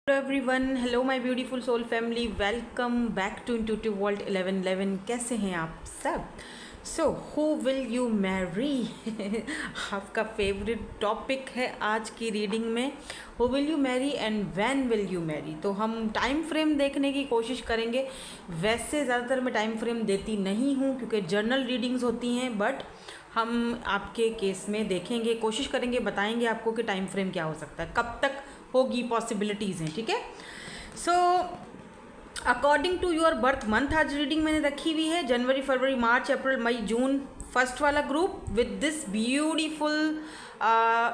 Hello everyone, hello my beautiful soul family, welcome back to Intuitive World 1111। कैसे हैं आप सब? So who will you Mary आपका favourite topic है आज की रीडिंग में। Who will you Mary and when will you Mary. तो हम टाइम फ्रेम देखने की कोशिश करेंगे। वैसे ज़्यादातर मैं टाइम फ्रेम देती नहीं हूँ क्योंकि जर्नल रीडिंग्स होती हैं, बट हम आपके केस में देखेंगे, कोशिश करेंगे, बताएंगे आपको कि टाइम फ्रेम क्या हो सकता है, कब तक होगी, पॉसिबिलिटीज़ हैं। ठीक है, so according to your birth month आज रीडिंग मैंने रखी हुई है। जनवरी, फरवरी, मार्च, अप्रैल, मई, जून, फर्स्ट वाला group with this beautiful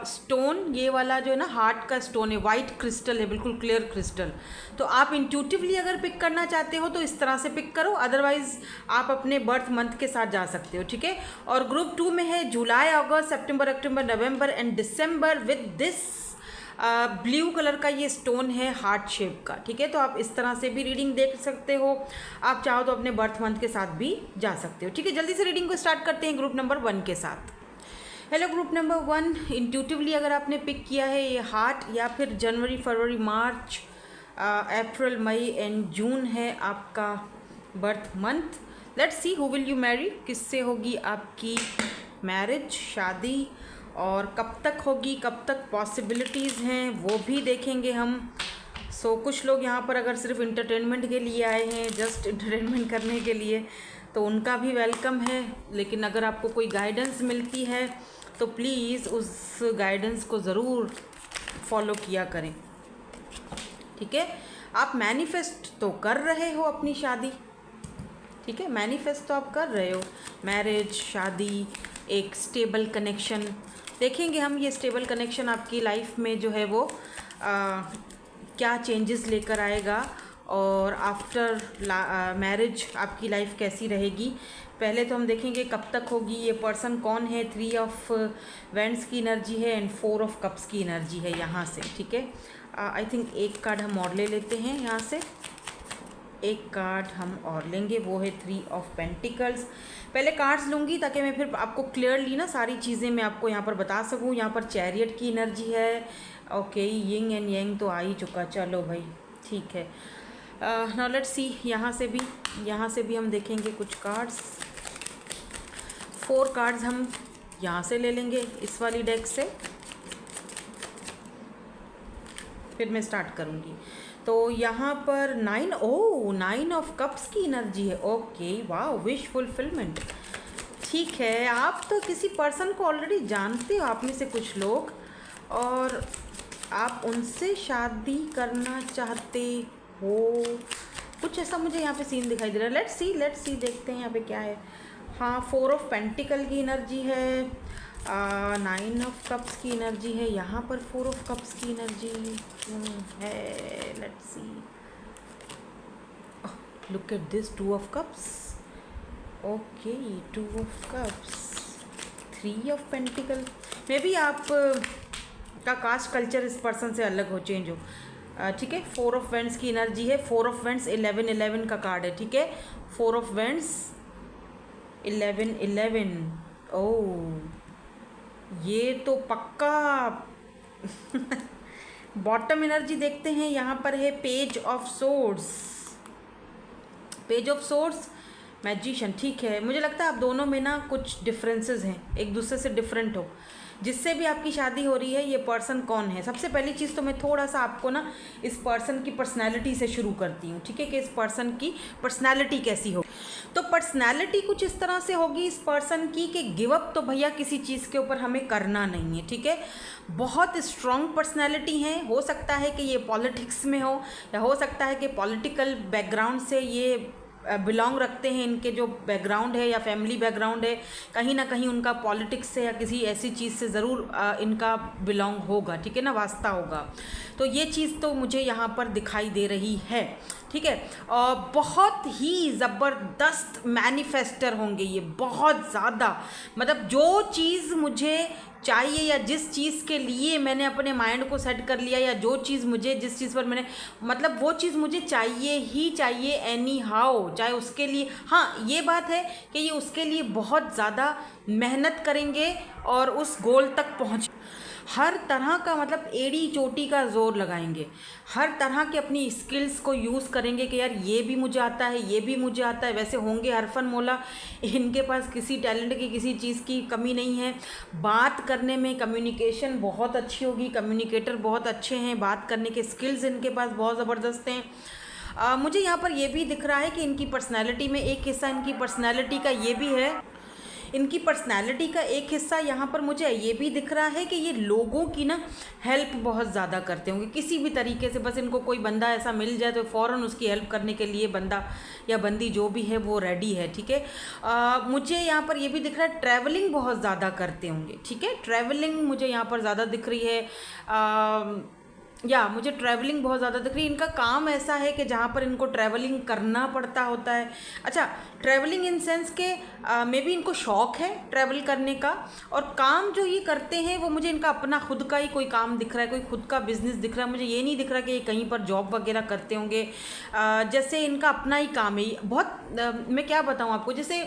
stone. ये वाला जो है ना हार्ट का स्टोन है, वाइट क्रिस्टल है, बिल्कुल क्लियर क्रिस्टल। तो आप इंट्यूटिवली अगर पिक करना चाहते हो तो इस तरह से पिक करो, अदरवाइज आप अपने बर्थ मंथ के साथ जा सकते हो। ठीक है, और ग्रुप 2 में है जुलाई, अगस्त, सितंबर, अक्टूबर, नवंबर एंड दिसंबर विद दिस ब्लू कलर का ये स्टोन है हार्ट शेप का। ठीक है, तो आप इस तरह से भी रीडिंग देख सकते हो। आप चाहो तो अपने बर्थ मंथ के साथ भी जा सकते हो। ठीक है, जल्दी से रीडिंग को स्टार्ट करते हैं ग्रुप नंबर 1 के साथ। हेलो ग्रुप नंबर 1, इंट्यूटिवली अगर आपने पिक किया है ये हार्ट या फिर जनवरी, फरवरी, मार्च, अप्रैल, मई एंड जून है आपका birth month. Let's see who will you Mary. किससे होगी आपकी मैरिज, शादी, और कब तक होगी, कब तक पॉसिबिलिटीज़ हैं वो भी देखेंगे हम। सो कुछ लोग यहाँ पर अगर सिर्फ इंटरटेनमेंट के लिए आए हैं, जस्ट इंटरटेनमेंट करने के लिए, तो उनका भी वेलकम है। लेकिन अगर आपको कोई गाइडेंस मिलती है तो प्लीज़ उस गाइडेंस को ज़रूर फॉलो किया करें। ठीक है, आप मैनिफेस्ट तो कर रहे हो अपनी शादी। ठीक है, मैनिफेस्ट तो आप कर रहे हो, मैरिज, शादी, एक स्टेबल कनेक्शन। देखेंगे हम ये स्टेबल कनेक्शन आपकी लाइफ में जो है वो क्या चेंजेस लेकर आएगा, और आफ्टर मैरिज आपकी लाइफ कैसी रहेगी। पहले तो हम देखेंगे कब तक होगी, ये पर्सन कौन है। 3 ऑफ वेंड्स की एनर्जी है एंड 4 ऑफ कप्स की एनर्जी है यहाँ से। ठीक है, आई थिंक एक कार्ड हम और ले लेते हैं यहाँ से। एक कार्ड हम और लेंगे, वो है 3 ऑफ पेंटिकल्स। पहले कार्ड्स लूँगी ताकि मैं फिर आपको क्लियरली ना सारी चीज़ें मैं आपको यहाँ पर बता सकूँ। यहाँ पर चैरियट की एनर्जी है। ओके, यिंग एंड यांग तो आ ही चुका, चलो भाई ठीक है। नाउ लेट्स सी, यहाँ से भी हम देखेंगे कुछ कार्ड्स। 4 कार्ड्स हम यहाँ से ले लेंगे इस वाली डेक से, फिर मैं स्टार्ट करूँगी। तो यहाँ पर 9 ऑफ कप्स की एनर्जी है। ओके, वाह, विश फुलफिलमेंट। ठीक है, आप तो किसी पर्सन को ऑलरेडी जानते हो, आप में से कुछ लोग, और आप उनसे शादी करना चाहते हो, कुछ ऐसा मुझे यहाँ पे सीन दिखाई दे रहा है। लेट्स सी देखते हैं यहाँ पे क्या है। हाँ, 4 ऑफ पेंटिकल की एनर्जी है, 9 ऑफ कप्स की एनर्जी है, यहाँ पर 4 ऑफ कप्स की एनर्जी है। Let's see, look at this 2 of cups. Okay, 2 of cups, 3 of pentacle. May be आप का कास्ट कल्चर इस पर्सन से अलग हो, चेंज हो। ठीक है, 4 ऑफ वेंड्स की एनर्जी है। 4 ऑफ वेंड्स 11 का कार्ड है। ठीक है, 4 ऑफ वेंड्स 11। ओह, ये तो पक्का बॉटम एनर्जी देखते हैं। यहाँ पर है पेज ऑफ सोर्ड्स, मैजिशियन। ठीक है, मुझे लगता है आप दोनों में ना कुछ डिफरेंसेस हैं, एक दूसरे से डिफरेंट हो। जिससे भी आपकी शादी हो रही है, ये पर्सन कौन है। सबसे पहली चीज़ तो मैं थोड़ा सा आपको ना इस पर्सन की पर्सनैलिटी से शुरू करती हूँ। ठीक है, कि इस पर्सन की पर्सनैलिटी कैसी हो। तो पर्सनैलिटी कुछ इस तरह से होगी इस पर्सन की कि गिव अप तो भैया किसी चीज़ के ऊपर हमें करना नहीं है। ठीक है, बहुत स्ट्रॉन्ग पर्सनैलिटी है। हो सकता है कि ये पॉलिटिक्स में हो, या हो सकता है कि पॉलिटिकल बैकग्राउंड से ये बिलोंग रखते हैं। इनके जो बैकग्राउंड है या फैमिली बैकग्राउंड है, कहीं ना कहीं उनका पॉलिटिक्स से या किसी ऐसी चीज़ से ज़रूर इनका बिलोंग होगा। ठीक है ना, वास्ता होगा। तो ये चीज़ तो मुझे यहाँ पर दिखाई दे रही है। ठीक है, और बहुत ही ज़बरदस्त मैनिफेस्टर होंगे ये, बहुत ज़्यादा। मतलब जो चीज़ मुझे चाहिए या जिस चीज़ के लिए मैंने अपने माइंड को सेट कर लिया, या जो चीज़ मुझे, जिस चीज़ पर मैंने, मतलब वो चीज़ मुझे चाहिए ही चाहिए एनी हाउ, चाहे उसके लिए, हाँ ये बात है कि ये उसके लिए बहुत ज़्यादा मेहनत करेंगे और उस गोल तक पहुँच। हर तरह का मतलब एड़ी चोटी का जोर लगाएंगे, हर तरह के अपनी स्किल्स को यूज़ करेंगे कि यार ये भी मुझे आता है, ये भी मुझे आता है। वैसे होंगे हरफन मौला, इनके पास किसी टैलेंट की किसी चीज़ की कमी नहीं है। बात करने में कम्युनिकेशन बहुत अच्छी होगी, कम्युनिकेटर बहुत अच्छे हैं, बात करने के स्किल्स इनके पास बहुत ज़बरदस्त हैं। मुझे यहाँ पर ये भी दिख रहा है कि इनकी पर्सनैलिटी में एक हिस्सा इनकी पर्सनैलिटी का ये भी है, इनकी पर्सनैलिटी का एक हिस्सा यहाँ पर मुझे ये भी दिख रहा है कि ये लोगों की ना हेल्प बहुत ज़्यादा करते होंगे किसी भी तरीके से। बस इनको कोई बंदा ऐसा मिल जाए तो फ़ौरन उसकी हेल्प करने के लिए बंदा या बंदी जो भी है वो रेडी है, ठीक है। मुझे यहाँ पर ये भी दिख रहा है ट्रैवलिंग बहुत ज़्यादा करते होंगे, ठीक है। ट्रैवलिंग मुझे यहाँ पर ज़्यादा दिख रही है, या मुझे ट्रैवलिंग बहुत ज़्यादा दिख रही है। इनका काम ऐसा है कि जहाँ पर इनको ट्रैवलिंग करना पड़ता होता है। अच्छा, ट्रैवलिंग इन सेंस के मे बी इनको शौक़ है ट्रैवल करने का, और काम जो ये करते हैं वो मुझे इनका अपना खुद का ही कोई काम दिख रहा है, कोई खुद का बिजनेस दिख रहा है। मुझे ये नहीं दिख रहा कि ये कहीं पर जॉब वगैरह करते होंगे। जैसे इनका अपना ही काम है बहुत, मैं क्या बताऊँ आपको, जैसे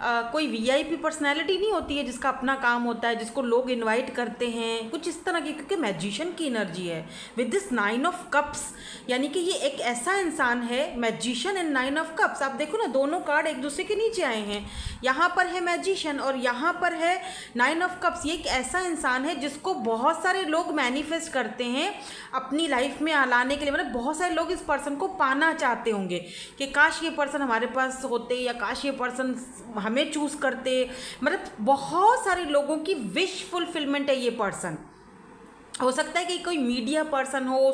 कोई वीआईपी पर्सनैलिटी नहीं होती है जिसका अपना काम होता है, जिसको लोग इनवाइट करते हैं, कुछ इस तरह की, क्योंकि मैजिशियन की एनर्जी है विद दिस 9 ऑफ कप्स। यानी कि ये एक ऐसा इंसान है, मैजिशियन एंड 9 ऑफ कप्स। आप देखो ना, दोनों कार्ड एक दूसरे के नीचे आए हैं। यहाँ पर है मैजिशियन और यहाँ पर है 9 ऑफ कप्स। ये एक ऐसा इंसान है जिसको बहुत सारे लोग मैनिफेस्ट करते हैं अपनी लाइफ में लाने के लिए। मतलब बहुत सारे लोग इस पर्सन को पाना चाहते होंगे कि काश ये पर्सन हमारे पास होते, या काश ये पर्सन हमें चूज़ करते। मतलब बहुत सारे लोगों की विश फुलफिलमेंट है ये पर्सन। हो सकता है कि कोई मीडिया पर्सन हो,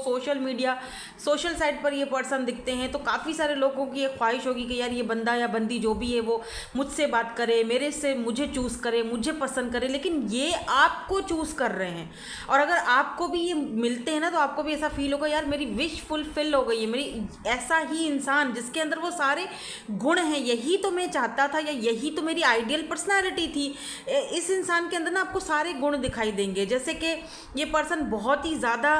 सोशल साइट पर ये पर्सन दिखते हैं तो काफ़ी सारे लोगों की एक ख्वाहिश होगी कि यार ये बंदा या बंदी जो भी है वो मुझसे बात करे, मुझे चूज़ करे, मुझे पसंद करे। लेकिन ये आपको चूज़ कर रहे हैं, और अगर आपको भी ये मिलते हैं ना तो आपको भी ऐसा फील होगा यार मेरी विश फुलफिल हो गई है, मेरी ऐसा ही इंसान जिसके अंदर वो सारे गुण हैं, यही तो मैं चाहता था, या यही तो मेरी आइडियल पर्सनैलिटी थी। इस इंसान के अंदर ना आपको सारे गुण दिखाई देंगे। जैसे कि ये पर्सन बहुत ही ज़्यादा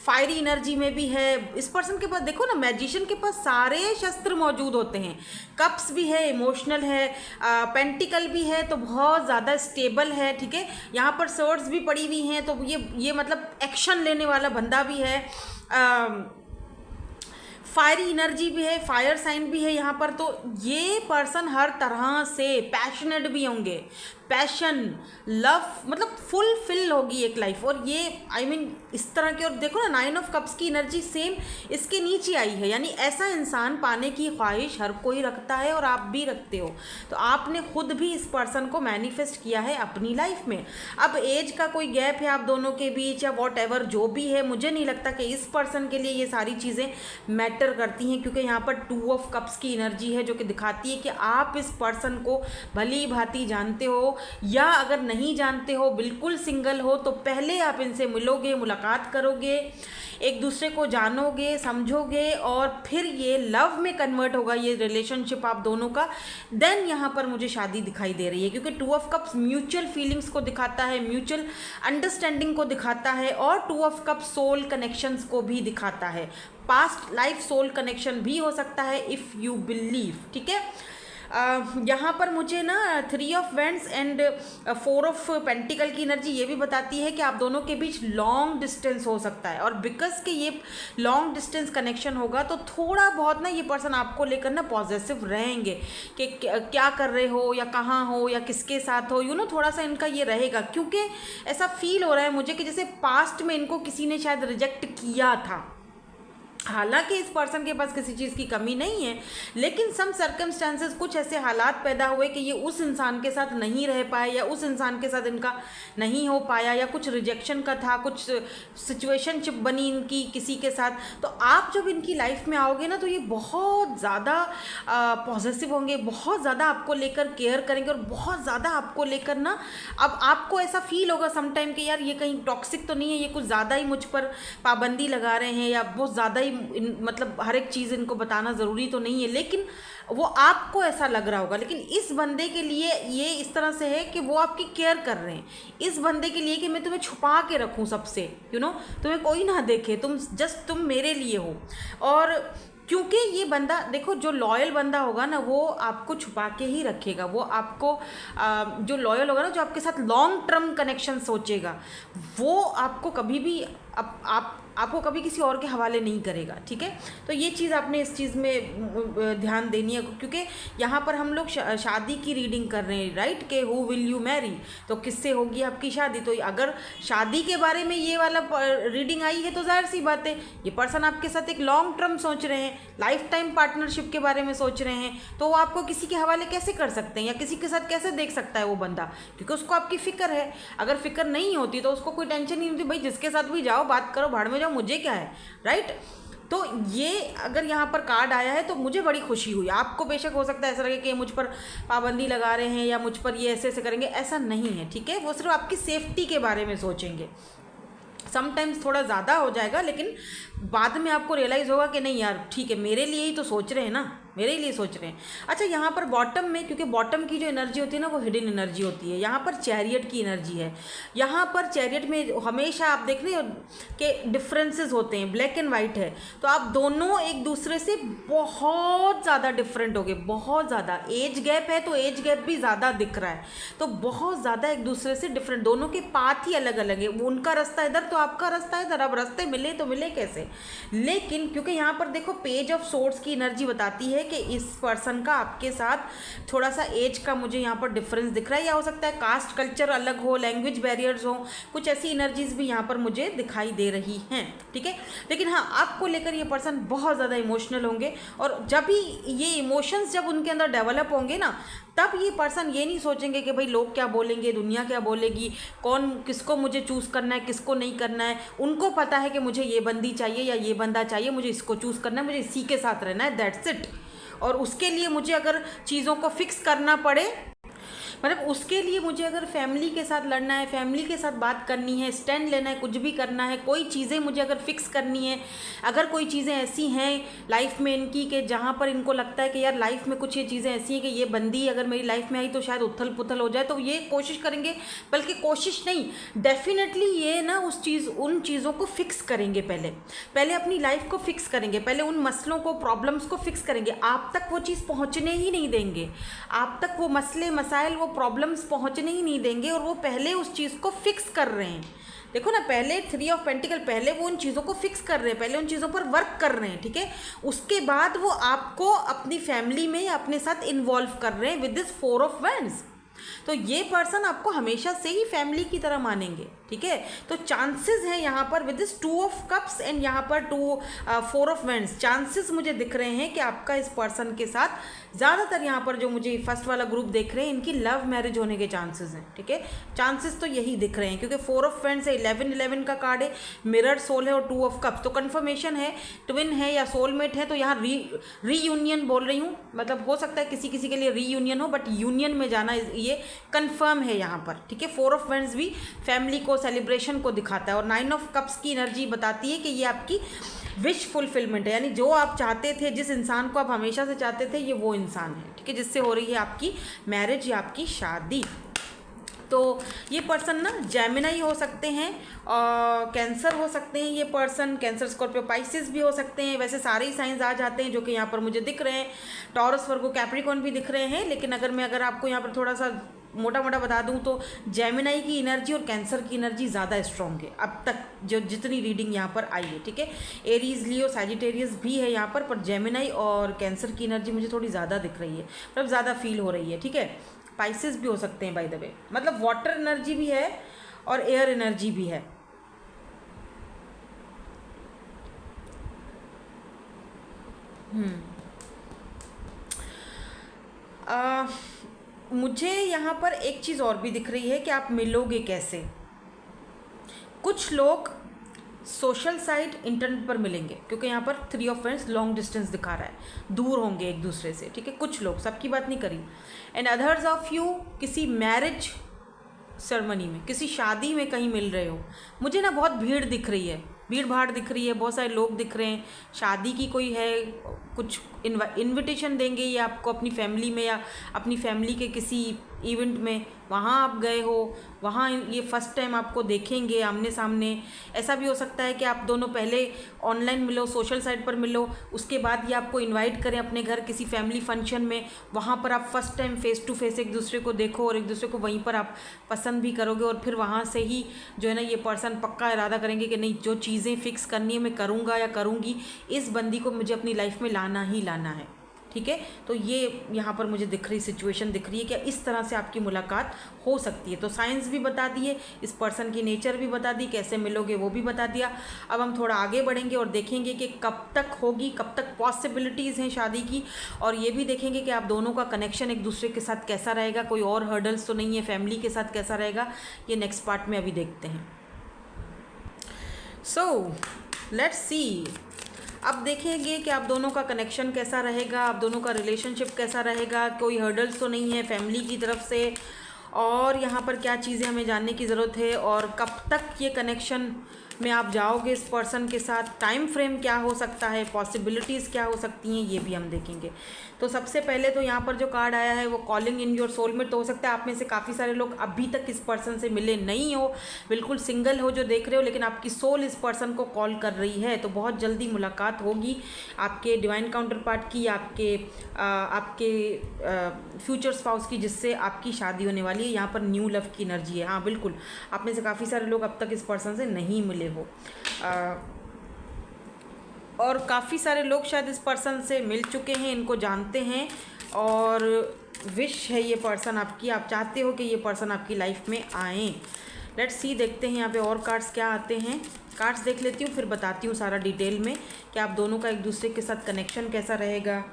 फायरी एनर्जी में भी है। इस पर्सन के पास देखो ना, मैजिशियन के पास सारे शस्त्र मौजूद होते हैं। कप्स भी है, इमोशनल है, पेंटिकल भी है, तो बहुत ज़्यादा स्टेबल है, ठीक है। यहाँ पर स्वर्ड्स भी पड़ी हुई हैं, तो ये मतलब एक्शन लेने वाला बंदा भी है। फायरी एनर्जी भी है, फायर साइन भी है यहाँ पर। तो ये पर्सन हर तरह से पैशनेट भी होंगे, पैशन, लव, मतलब फुलफिल होगी एक लाइफ। और ये इस तरह के, और देखो ना 9 ऑफ कप्स की एनर्जी सेम इसके नीचे आई है। यानी ऐसा इंसान पाने की ख्वाहिश हर कोई रखता है और आप भी रखते हो। तो आपने खुद भी इस पर्सन को मैनिफेस्ट किया है अपनी लाइफ में। अब एज का कोई गैप है आप दोनों के बीच या वॉट एवर जो भी है, मुझे नहीं लगता कि इस पर्सन के लिए ये सारी चीज़ें मैटर करती हैं, क्योंकि यहाँ पर 2 ऑफ कप्स की एनर्जी है जो कि दिखाती है कि आप इस पर्सन को भली भांति जानते हो, या अगर नहीं जानते हो, बिल्कुल सिंगल हो, तो पहले आप इनसे मिलोगे, मुलाकात करोगे, एक दूसरे को जानोगे, समझोगे, और फिर ये लव में कन्वर्ट होगा ये रिलेशनशिप आप दोनों का। देन यहाँ पर मुझे शादी दिखाई दे रही है, क्योंकि 2 ऑफ कप्स म्यूचुअल फीलिंग्स को दिखाता है, म्यूचुअल अंडरस्टैंडिंग को दिखाता है, और 2 ऑफ कप्स सोल कनेक्शंस को भी दिखाता है। पास्ट लाइफ सोल कनेक्शन भी हो सकता है इफ़ यू बिलीव, ठीक है। यहाँ पर मुझे ना 3 of vends and 4 of pentacle की एनर्जी ये भी बताती है कि आप दोनों के बीच लॉन्ग डिस्टेंस हो सकता है। और बिकॉज कि ये लॉन्ग डिस्टेंस कनेक्शन होगा तो थोड़ा बहुत ना ये पर्सन आपको लेकर ना पॉजिटिव रहेंगे कि क्या कर रहे हो, या कहाँ हो, या किसके साथ हो, थोड़ा सा इनका ये रहेगा। क्योंकि ऐसा फील हो रहा है मुझे कि जैसे पास्ट में इनको किसी ने शायद रिजेक्ट किया था। हालांकि इस पर्सन के पास किसी चीज़ की कमी नहीं है, लेकिन सम सर्कमस्टांसेस, कुछ ऐसे हालात पैदा हुए कि ये उस इंसान के साथ नहीं रह पाए, या उस इंसान के साथ इनका नहीं हो पाया, या कुछ रिजेक्शन का था, कुछ सिचुएशनशिप बनी इनकी किसी के साथ। तो आप जब इनकी लाइफ में आओगे ना तो ये बहुत ज़्यादा पॉजिटिव होंगे, बहुत ज़्यादा आपको लेकर केयर करेंगे, और बहुत ज़्यादा आपको लेकर ना अब आपको ऐसा फील होगा समटाइम कि यार ये कहीं टॉक्सिक तो नहीं है, ये कुछ ज़्यादा ही मुझ पर पाबंदी लगा रहे हैं, या बहुत ज़्यादा ही मतलब हर एक चीज़ इनको बताना ज़रूरी तो नहीं है, लेकिन वो आपको ऐसा लग रहा होगा। लेकिन इस बंदे के लिए ये इस तरह से है कि वो आपकी केयर कर रहे हैं। इस बंदे के लिए कि मैं तुम्हें छुपा के रखूं सबसे, तुम्हें कोई ना देखे, तुम मेरे लिए हो। और क्योंकि ये बंदा देखो, जो लॉयल बंदा होगा ना वो आपको छुपा के ही रखेगा, वो आपको जो लॉयल होगा ना, जो आपके साथ लॉन्ग टर्म कनेक्शन सोचेगा, वो आपको कभी भी आपको कभी किसी और के हवाले नहीं करेगा, ठीक है। तो ये चीज़ आपने इस चीज़ में ध्यान देनी है, क्योंकि यहाँ पर हम लोग शादी की रीडिंग कर रहे हैं, राइट, कि हु विल यू मैरी, तो किससे होगी आपकी शादी। तो अगर शादी के बारे में ये वाला रीडिंग आई है तो जाहिर सी बात है ये पर्सन आपके साथ एक लॉन्ग टर्म सोच रहे हैं, लाइफ टाइम पार्टनरशिप के बारे में सोच रहे हैं, तो वो आपको किसी के हवाले कैसे कर सकते हैं या किसी के साथ कैसे देख सकता है वो बंदा, क्योंकि उसको आपकी फ़िक्र है। अगर फिक्र नहीं होती तो उसको कोई टेंशन नहीं होती, भाई जिसके साथ भी जाओ बात करो, भाड़ में जाओ, मुझे क्या है, राइट। तो ये अगर यहाँ पर कार्ड आया है तो मुझे बड़ी खुशी हुई। आपको बेशक हो सकता है ऐसा लगे कि मुझ पर पाबंदी लगा रहे हैं या मुझ पर ये ऐसे ऐसे करेंगे, ऐसा नहीं है, ठीक है। वो सिर्फ आपकी सेफ्टी के बारे में सोचेंगे। समटाइम्स थोड़ा ज़्यादा हो जाएगा, लेकिन बाद में आपको रियलाइज़ होगा कि नहीं यार ठीक है, मेरे लिए ही तो सोच रहे हैं ना, मेरे ही लिए सोच रहे हैं। अच्छा, यहाँ पर बॉटम में, क्योंकि बॉटम की जो एनर्जी होती है ना वो हिडन एनर्जी होती है, यहाँ पर चैरियट की एनर्जी है। यहाँ पर चैरियट में हमेशा आप देख रहे हो कि डिफरेंसेस होते हैं, ब्लैक एंड वाइट है, तो आप दोनों एक दूसरे से बहुत ज़्यादा डिफरेंट हो गए, बहुत ज़्यादा। एज गैप है तो एज गैप भी ज़्यादा दिख रहा है, तो बहुत ज़्यादा एक दूसरे से डिफरेंट, दोनों के पाथ ही अलग अलग है। उनका रास्ता इधर तो आपका रास्ता इधर, अब रास्ते मिले तो मिले कैसे। लेकिन क्योंकि यहाँ पर देखो पेज ऑफ सोर्ड्स की एनर्जी बताती है कि इस पर्सन का आपके साथ थोड़ा सा एज का मुझे यहाँ पर डिफरेंस दिख रहा है, या हो सकता है कास्ट कल्चर अलग हो, लैंग्वेज बैरियर्स हो, कुछ ऐसी एनर्जीज भी यहाँ पर मुझे दिखाई दे रही हैं, ठीक है। लेकिन हाँ, आपको लेकर ये पर्सन बहुत ज़्यादा इमोशनल होंगे, और जब भी ये इमोशंस जब उनके अंदर डेवलप होंगे ना, तब ये पर्सन ये नहीं सोचेंगे कि भाई लोग क्या बोलेंगे, दुनिया क्या बोलेगी, कौन किसको मुझे चूज़ करना है, किसको नहीं करना है। उनको पता है कि मुझे ये बंदी चाहिए या ये बंदा चाहिए, मुझे इसको चूज़ करना है, मुझे इसी के साथ रहना है, दैट्स इट। और उसके लिए मुझे अगर चीज़ों को फिक्स करना पड़े, मतलब उसके लिए मुझे अगर फैमिली के साथ लड़ना है, फैमिली के साथ बात करनी है, स्टैंड लेना है, कुछ भी करना है, कोई चीज़ें मुझे अगर फिक्स करनी है, अगर कोई चीज़ें ऐसी हैं लाइफ में इनकी कि जहाँ पर इनको लगता है कि यार लाइफ में कुछ ये चीज़ें ऐसी हैं कि ये बंदी अगर मेरी लाइफ में आई तो शायद उथल पुथल हो जाए, तो ये कोशिश करेंगे, बल्कि कोशिश नहीं, डेफिनेटली ये ना उन चीज़ों को फिक्स करेंगे। पहले अपनी लाइफ को फिक्स करेंगे, पहले उन मसलों को, प्रॉब्लम्स को फिक्स करेंगे। आप तक वो चीज़ पहुँचने ही नहीं देंगे, आप तक वो मसले मसाइल, वो प्रॉब्लम्स पहुंचने ही नहीं देंगे, और वो पहले उस चीज़ को फिक्स कर रहे हैं। देखो ना, पहले 3 ऑफ पेंटिकल, पहले वो उन चीज़ों को फिक्स कर रहे हैं, पहले उन चीज़ों पर वर्क कर रहे हैं, ठीक है। उसके बाद वो आपको अपनी फैमिली में अपने साथ इन्वॉल्व कर रहे हैं विद दिस 4 ऑफ वैंड्स। तो ये पर्सन आपको हमेशा से ही फैमिली की तरह मानेंगे, ठीक है। तो चांसेस हैं यहाँ पर with this 2 of cups and यहाँ पर 4 ऑफ वैंड्स, चांसेस मुझे दिख रहे हैं कि आपका इस पर्सन के साथ ज़्यादातर यहाँ पर जो मुझे फर्स्ट वाला ग्रुप देख रहे हैं, इनकी लव मैरिज होने के चांसेस हैं, ठीक है। चांसेस तो यही दिख रहे हैं, क्योंकि 4 ऑफ वैंड्स है, 11 का कार्ड है, मिरर सोल है और 2 ऑफ कप्स, तो कन्फर्मेशन है, ट्विन है या सोलमेट है। तो यहाँ रीयूनियन बोल रही हूँ, मतलब हो सकता है किसी किसी के लिए रीयूनियन हो, बट यूनियन में जाना ये कंफर्म है यहाँ पर, ठीक है। 4 ऑफ वैंड्स भी फैमिली को, सेलिब्रेशन को दिखाता है, और 9 ऑफ कप्स की एनर्जी बताती है कि ये आपकी विश फुलफिलमेंट है, यानी जो आप चाहते थे, जिस इंसान को आप हमेशा से चाहते थे, ये वो इंसान है, ठीक है, जिससे हो रही है आपकी मैरिज या आपकी शादी। तो ये पर्सन ना जेमिनाई हो सकते हैं, और कैंसर हो सकते हैं, ये पर्सन कैंसर, स्कॉर्पियो, पाइसिस भी हो सकते हैं। वैसे सारे ही साइंस आ जाते हैं जो कि यहाँ पर मुझे दिख रहे हैं, टॉरस, वर्गो, कैप्रिकॉर्न भी दिख रहे हैं। लेकिन अगर आपको यहाँ पर थोड़ा सा मोटा मोटा बता दूं तो जेमिनाई की एनर्जी और कैंसर की एनर्जी ज़्यादा स्ट्रॉन्ग है अब तक, जो जितनी रीडिंग यहाँ पर आई है, ठीक है। एरीज, लियो, सैजिटेरियस भी है यहाँ पर जेमिनाई और कैंसर की एनर्जी मुझे थोड़ी ज़्यादा दिख रही है, मतलब ज़्यादा फील हो रही है, ठीक है। पाइसेस भी हो सकते हैं बाय द वे, मतलब वाटर एनर्जी भी है और एयर एनर्जी भी है। मुझे यहाँ पर एक चीज़ और भी दिख रही है कि आप मिलोगे कैसे। कुछ लोग सोशल साइड इंटरनेट पर मिलेंगे, क्योंकि यहाँ पर 3 ऑफ वैंड्स लॉन्ग डिस्टेंस दिखा रहा है, दूर होंगे एक दूसरे से, ठीक है। कुछ लोग, सबकी बात नहीं करी। एंड अदर्स ऑफ यू किसी मैरिज सेरेमनी में, किसी शादी में कहीं मिल रहे हो। मुझे ना बहुत भीड़ दिख रही है, भीड़ भाड़ दिख रही है, बहुत सारे लोग दिख रहे हैं, शादी की कोई है, कुछ इनविटेशन देंगे ये आपको अपनी फैमिली में, या अपनी फैमिली के किसी इवेंट में, वहाँ आप गए हो, वहाँ ये फर्स्ट टाइम आपको देखेंगे आमने सामने। ऐसा भी हो सकता है कि आप दोनों पहले ऑनलाइन मिलो, सोशल साइट पर मिलो, उसके बाद ये आपको इनवाइट करें अपने घर किसी फैमिली फंक्शन में, वहाँ पर आप first time face to face एक दूसरे को देखो और एक दूसरे को वहीं पर आप पसंद भी करोगे, और फिर वहाँ से ही जो है ना ये पर्सन पक्का इरादा करेंगे कि नहीं, जो चीज़ें फिक्स करनी है मैं करूँगा या करूँगी, इस बंदी को मुझे अपनी लाइफ में लाना ही लाना है। ठीक है, तो ये यहाँ पर मुझे दिख रही सिचुएशन दिख रही है कि इस तरह से आपकी मुलाकात हो सकती है। तो साइंस भी बता दिए, इस पर्सन की नेचर भी बता दी, कैसे मिलोगे वो भी बता दिया। अब हम थोड़ा आगे बढ़ेंगे और देखेंगे कि कब तक होगी, कब तक पॉसिबिलिटीज़ हैं शादी की, और ये भी देखेंगे कि आप दोनों का कनेक्शन एक दूसरे के साथ कैसा रहेगा, कोई और हर्डल्स तो नहीं है, फैमिली के साथ कैसा रहेगा, ये नेक्स्ट पार्ट में अभी देखते हैं। सो लेट्स सी, अब देखेंगे कि आप दोनों का कनेक्शन कैसा रहेगा, आप दोनों का रिलेशनशिप कैसा रहेगा, कोई हर्डल्स तो नहीं है फैमिली की तरफ से, और यहाँ पर क्या चीज़ें हमें जानने की ज़रूरत है, और कब तक ये कनेक्शन में आप जाओगे इस पर्सन के साथ, टाइम फ्रेम क्या हो सकता है, पॉसिबिलिटीज़ क्या हो सकती हैं, ये भी हम देखेंगे। तो सबसे पहले तो यहाँ पर जो कार्ड आया है वो कॉलिंग इन योर सोलमेट। तो हो सकता है आप में से काफ़ी सारे लोग अभी तक इस पर्सन से मिले नहीं हो, बिल्कुल सिंगल हो जो देख रहे हो, लेकिन आपकी सोल इस पर्सन को कॉल कर रही है। तो बहुत जल्दी मुलाकात होगी आपके डिवाइन काउंटर पार्ट की, आपके फ्यूचर स्पाउस की, जिससे आपकी शादी होने वाली है। यहाँ पर न्यू लव की एनर्जी है। हाँ बिल्कुल, आप में से काफ़ी सारे लोग अब तक इस पर्सन से नहीं मिले हो, और काफ़ी सारे लोग शायद इस पर्सन से मिल चुके हैं, इनको जानते हैं, और विश है ये पर्सन आपकी, आप चाहते हो कि ये पर्सन आपकी लाइफ में आए। लेट्स सी, देखते हैं यहाँ पे और कार्ड्स क्या आते हैं। कार्ड्स देख लेती हूँ, फिर बताती हूँ सारा डिटेल में कि आप दोनों का एक दूसरे के साथ कनेक्शन कैसा रहेगा।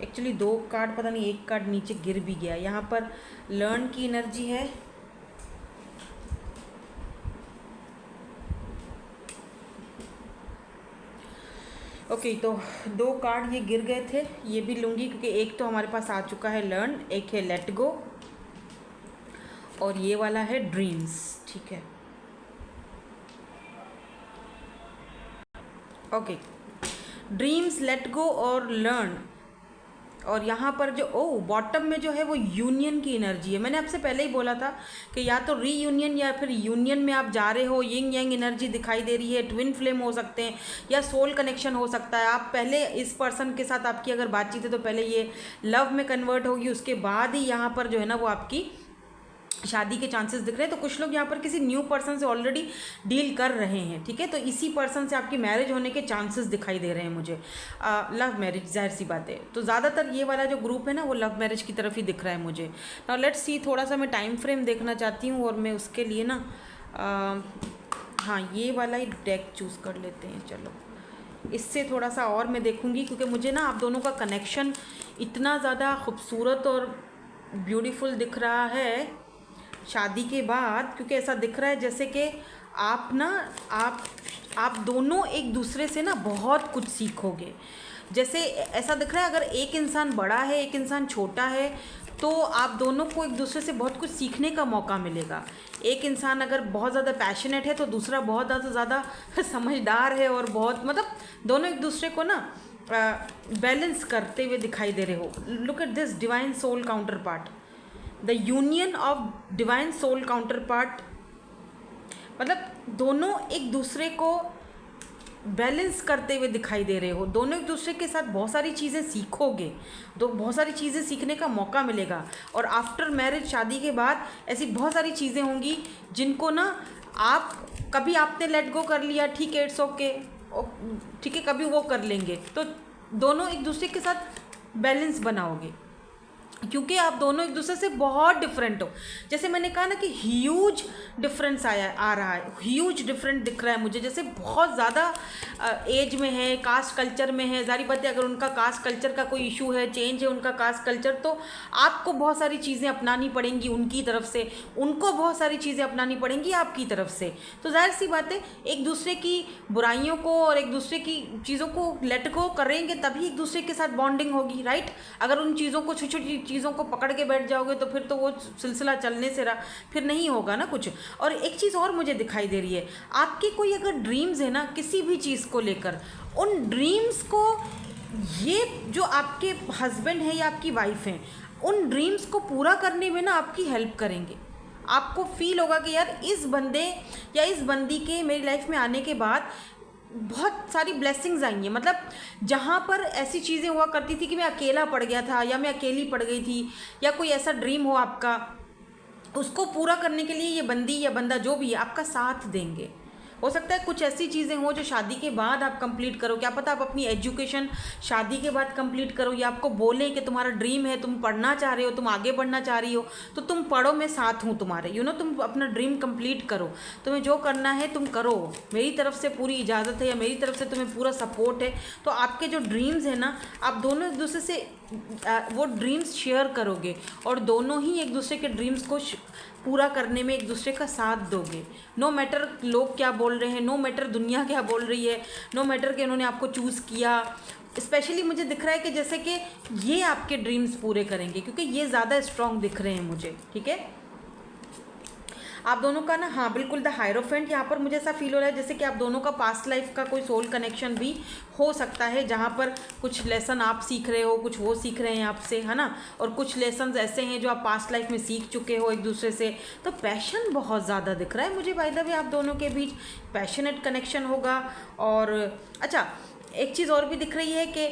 एक्चुअली 2 कार्ड, पता नहीं एक कार्ड नीचे गिर भी गया। यहाँ पर लर्न की एनर्जी है, ओके तो 2 कार्ड ये गिर गए थे, ये भी लूँगी क्योंकि एक तो हमारे पास आ चुका है लर्न, एक है लेट गो, और ये वाला है ड्रीम्स। ठीक है, ओके, ड्रीम्स, लेट गो और लर्न। और यहाँ पर जो बॉटम में जो है वो यूनियन की एनर्जी है। मैंने आपसे पहले ही बोला था कि या तो रीयूनियन या फिर यूनियन में आप जा रहे हो। यिंग यांग एनर्जी दिखाई दे रही है, ट्विन फ्लेम हो सकते हैं या सोल कनेक्शन हो सकता है। आप पहले इस पर्सन के साथ आपकी अगर बातचीत है तो पहले ये लव में कन्वर्ट होगी, उसके बाद ही यहाँ पर जो है ना वो आपकी शादी के चांसेस दिख रहे हैं। तो कुछ लोग यहाँ पर किसी न्यू पर्सन से ऑलरेडी डील कर रहे हैं। ठीक है, तो इसी पर्सन से आपकी मैरिज होने के चांसेस दिखाई दे रहे हैं मुझे। लव मैरिज, जाहिर सी बात है, तो ज़्यादातर ये वाला जो ग्रुप है ना वो लव मैरिज की तरफ ही दिख रहा है मुझे। नाउ लेट्स सी, थोड़ा सा मैं टाइम फ्रेम देखना चाहती हूँ, और मैं उसके लिए ना हाँ ये वाला ही डेक चूज़ कर लेते हैं। चलो, इससे थोड़ा सा और मैं देखूँगी, क्योंकि मुझे ना आप दोनों का कनेक्शन इतना ज़्यादा खूबसूरत और ब्यूटीफुल दिख रहा है शादी के बाद, क्योंकि ऐसा दिख रहा है जैसे कि आप दोनों एक दूसरे से ना बहुत कुछ सीखोगे। जैसे ऐसा दिख रहा है अगर एक इंसान बड़ा है एक इंसान छोटा है तो आप दोनों को एक दूसरे से बहुत कुछ सीखने का मौका मिलेगा। एक इंसान अगर बहुत ज़्यादा पैशनेट है तो दूसरा बहुत ज़्यादा समझदार है, और बहुत मतलब दोनों एक दूसरे को ना बैलेंस करते हुए दिखाई दे रहे हो। Look at this divine soul counterpart, the union of divine soul counterpart, मतलब दोनों एक दूसरे को बैलेंस करते हुए दिखाई दे रहे हो। दोनों एक दूसरे के साथ बहुत सारी चीज़ें सीखोगे, बहुत सारी चीज़ें सीखने का मौका मिलेगा। और आफ्टर मैरिज, शादी के बाद ऐसी बहुत सारी चीज़ें होंगी जिनको ना कभी आपने लेट गो कर लिया, ठीक है, इट्स ओके, ठीक है, कभी वो कर लेंगे। तो दोनों एक दूसरे के साथ बैलेंस बनाओगे, क्योंकि आप दोनों एक दूसरे से बहुत डिफरेंट हो। जैसे मैंने कहा ना कि ह्यूज डिफरेंस आ रहा है, ह्यूज डिफरेंट दिख रहा है मुझे, जैसे बहुत ज़्यादा एज में है, कास्ट कल्चर में है। जारी बात है, अगर उनका कास्ट कल्चर का कोई इशू है, चेंज है उनका कास्ट कल्चर, तो आपको बहुत सारी चीज़ें अपनानी पड़ेंगी उनकी तरफ से, उनको बहुत सारी चीज़ें अपनानी पड़ेंगी आपकी तरफ से। तो जाहिर सी बात है, एक दूसरे की बुराइयों को और एक दूसरे की चीज़ों को लेट गो करेंगे तभी एक दूसरे के साथ बॉन्डिंग होगी, राइट। अगर उन चीज़ों को, छोटी छोटी चीज़ों को पकड़ के बैठ जाओगे तो फिर तो वो सिलसिला चलने से फिर नहीं होगा ना कुछ। और एक चीज़ और मुझे दिखाई दे रही है, आपके कोई अगर ड्रीम्स है ना किसी भी चीज़ को लेकर, उन ड्रीम्स को ये जो आपके हस्बैंड है या आपकी वाइफ हैं उन ड्रीम्स को पूरा करने में ना आपकी हेल्प करेंगे। आपको फील होगा कि यार इस बंदे या इस बंदी के मेरी लाइफ में आने के बाद बहुत सारी ब्लेसिंग्स आई हैं। मतलब जहाँ पर ऐसी चीज़ें हुआ करती थी कि मैं अकेला पड़ गया था या मैं अकेली पड़ गई थी, या कोई ऐसा ड्रीम हो आपका, उसको पूरा करने के लिए ये बंदी या बंदा जो भी है आपका साथ देंगे। हो सकता है कुछ ऐसी चीज़ें हो जो शादी के बाद आप कंप्लीट करो, क्या पता आप अपनी एजुकेशन शादी के बाद कंप्लीट करो, या आपको बोले कि तुम्हारा ड्रीम है, तुम पढ़ना चाह रहे हो, तुम आगे बढ़ना चाह रही हो, तो तुम पढ़ो, मैं साथ हूँ तुम्हारे, तुम अपना ड्रीम कंप्लीट करो, तुम्हें जो करना है तुम करो, मेरी तरफ से पूरी इजाज़त है या मेरी तरफ से तुम्हें पूरा सपोर्ट है। तो आपके जो ड्रीम्स है ना, आप दोनों एक दूसरे से वो ड्रीम्स शेयर करोगे और दोनों ही एक दूसरे के ड्रीम्स को पूरा करने में एक दूसरे का साथ दोगे। नो मैटर लोग क्या बोल रहे हैं, नो मैटर दुनिया क्या बोल रही है, नो मैटर कि उन्होंने आपको चूज़ किया। स्पेशली मुझे दिख रहा है कि जैसे कि ये आपके ड्रीम्स पूरे करेंगे, क्योंकि ये ज़्यादा स्ट्रॉन्ग दिख रहे हैं मुझे। ठीक है, आप दोनों का ना, हाँ बिल्कुल, द हायरोफेंट यहाँ पर मुझे ऐसा फील हो रहा है जैसे कि आप दोनों का पास्ट लाइफ का कोई सोल कनेक्शन भी हो सकता है, जहाँ पर कुछ लेसन आप सीख रहे हो, कुछ वो सीख रहे हैं आपसे, है ना, और कुछ लेसन्स ऐसे हैं जो आप पास्ट लाइफ में सीख चुके हो एक दूसरे से। तो पैशन बहुत ज़्यादा दिख रहा है मुझे, बाय द वे आप दोनों के बीच पैशनेट कनेक्शन होगा। और अच्छा, एक चीज़ और भी दिख रही है कि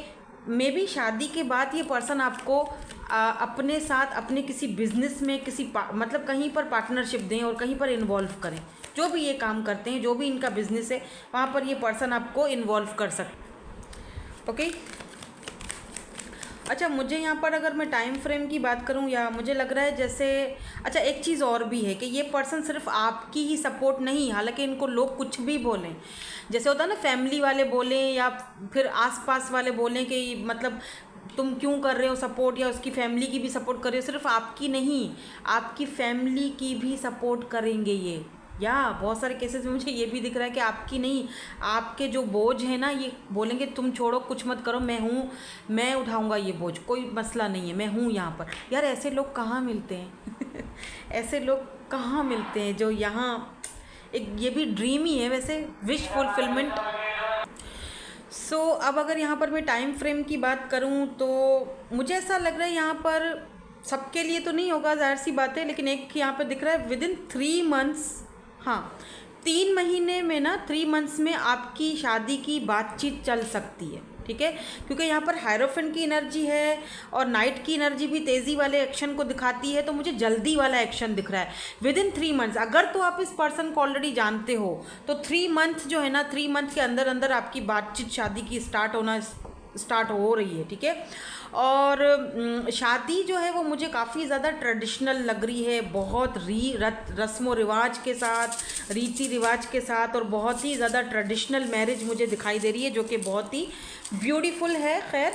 मे बी शादी के बाद ये पर्सन आपको अपने साथ अपने किसी बिजनेस में मतलब कहीं पर पार्टनरशिप दें और कहीं पर इन्वॉल्व करें। जो भी ये काम करते हैं, जो भी इनका बिजनेस है, वहाँ पर ये पर्सन आपको इन्वॉल्व कर सकते। ओके, अच्छा, मुझे यहाँ पर अगर मैं टाइम फ्रेम की बात करूँ, या मुझे लग रहा है जैसे, अच्छा एक चीज़ और भी है कि ये पर्सन सिर्फ आपकी ही सपोर्ट नहीं, हालांकि इनको लोग कुछ भी बोलें, जैसे होता है ना फैमिली वाले बोलें या फिर आसपास वाले बोलें कि मतलब तुम क्यों कर रहे हो सपोर्ट, या उसकी फैमिली की भी सपोर्ट कर रहे हो, सिर्फ आपकी नहीं, आपकी फैमिली की भी सपोर्ट करेंगे ये। या बहुत सारे केसेस में मुझे ये भी दिख रहा है कि आपकी नहीं, आपके जो बोझ है ना, ये बोलेंगे तुम छोड़ो, कुछ मत करो, मैं हूँ, मैं उठाऊँगा ये बोझ, कोई मसला नहीं है, मैं हूँ यहाँ पर। यार ऐसे लोग कहाँ मिलते हैं ऐसे लोग कहाँ मिलते हैं जो यहाँ, एक ये भी ड्रीम ही है वैसे, विश फुलफिलमेंट। सो अब अगर यहाँ पर मैं टाइम फ्रेम की बात करूँ तो मुझे ऐसा लग रहा है यहाँ पर सबके लिए तो नहीं होगा, जाहिर सी बात है, लेकिन एक यहाँ पर दिख रहा है विदिन 3 मंथ्स, हाँ 3 महीने में ना, 3 मंथ्स में आपकी शादी की बातचीत चल सकती है। ठीक है, क्योंकि यहाँ पर हायरोफेंट की एनर्जी है और नाइट की एनर्जी भी तेज़ी वाले एक्शन को दिखाती है, तो मुझे जल्दी वाला एक्शन दिख रहा है विदिन 3 मंथ्स। अगर तो आप इस पर्सन को ऑलरेडी जानते हो तो 3 मंथ जो है ना, 3 मंथ के अंदर अंदर आपकी बातचीत शादी की स्टार्ट हो रही है। ठीक है, और शादी जो है वो मुझे काफ़ी ज़्यादा ट्रेडिशनल लग रही है, बहुत रस्म व रिवाज के साथ, रीति रिवाज के साथ, और बहुत ही ज़्यादा ट्रेडिशनल मैरिज मुझे दिखाई दे रही है, जो कि बहुत ही ब्यूटीफुल है। खैर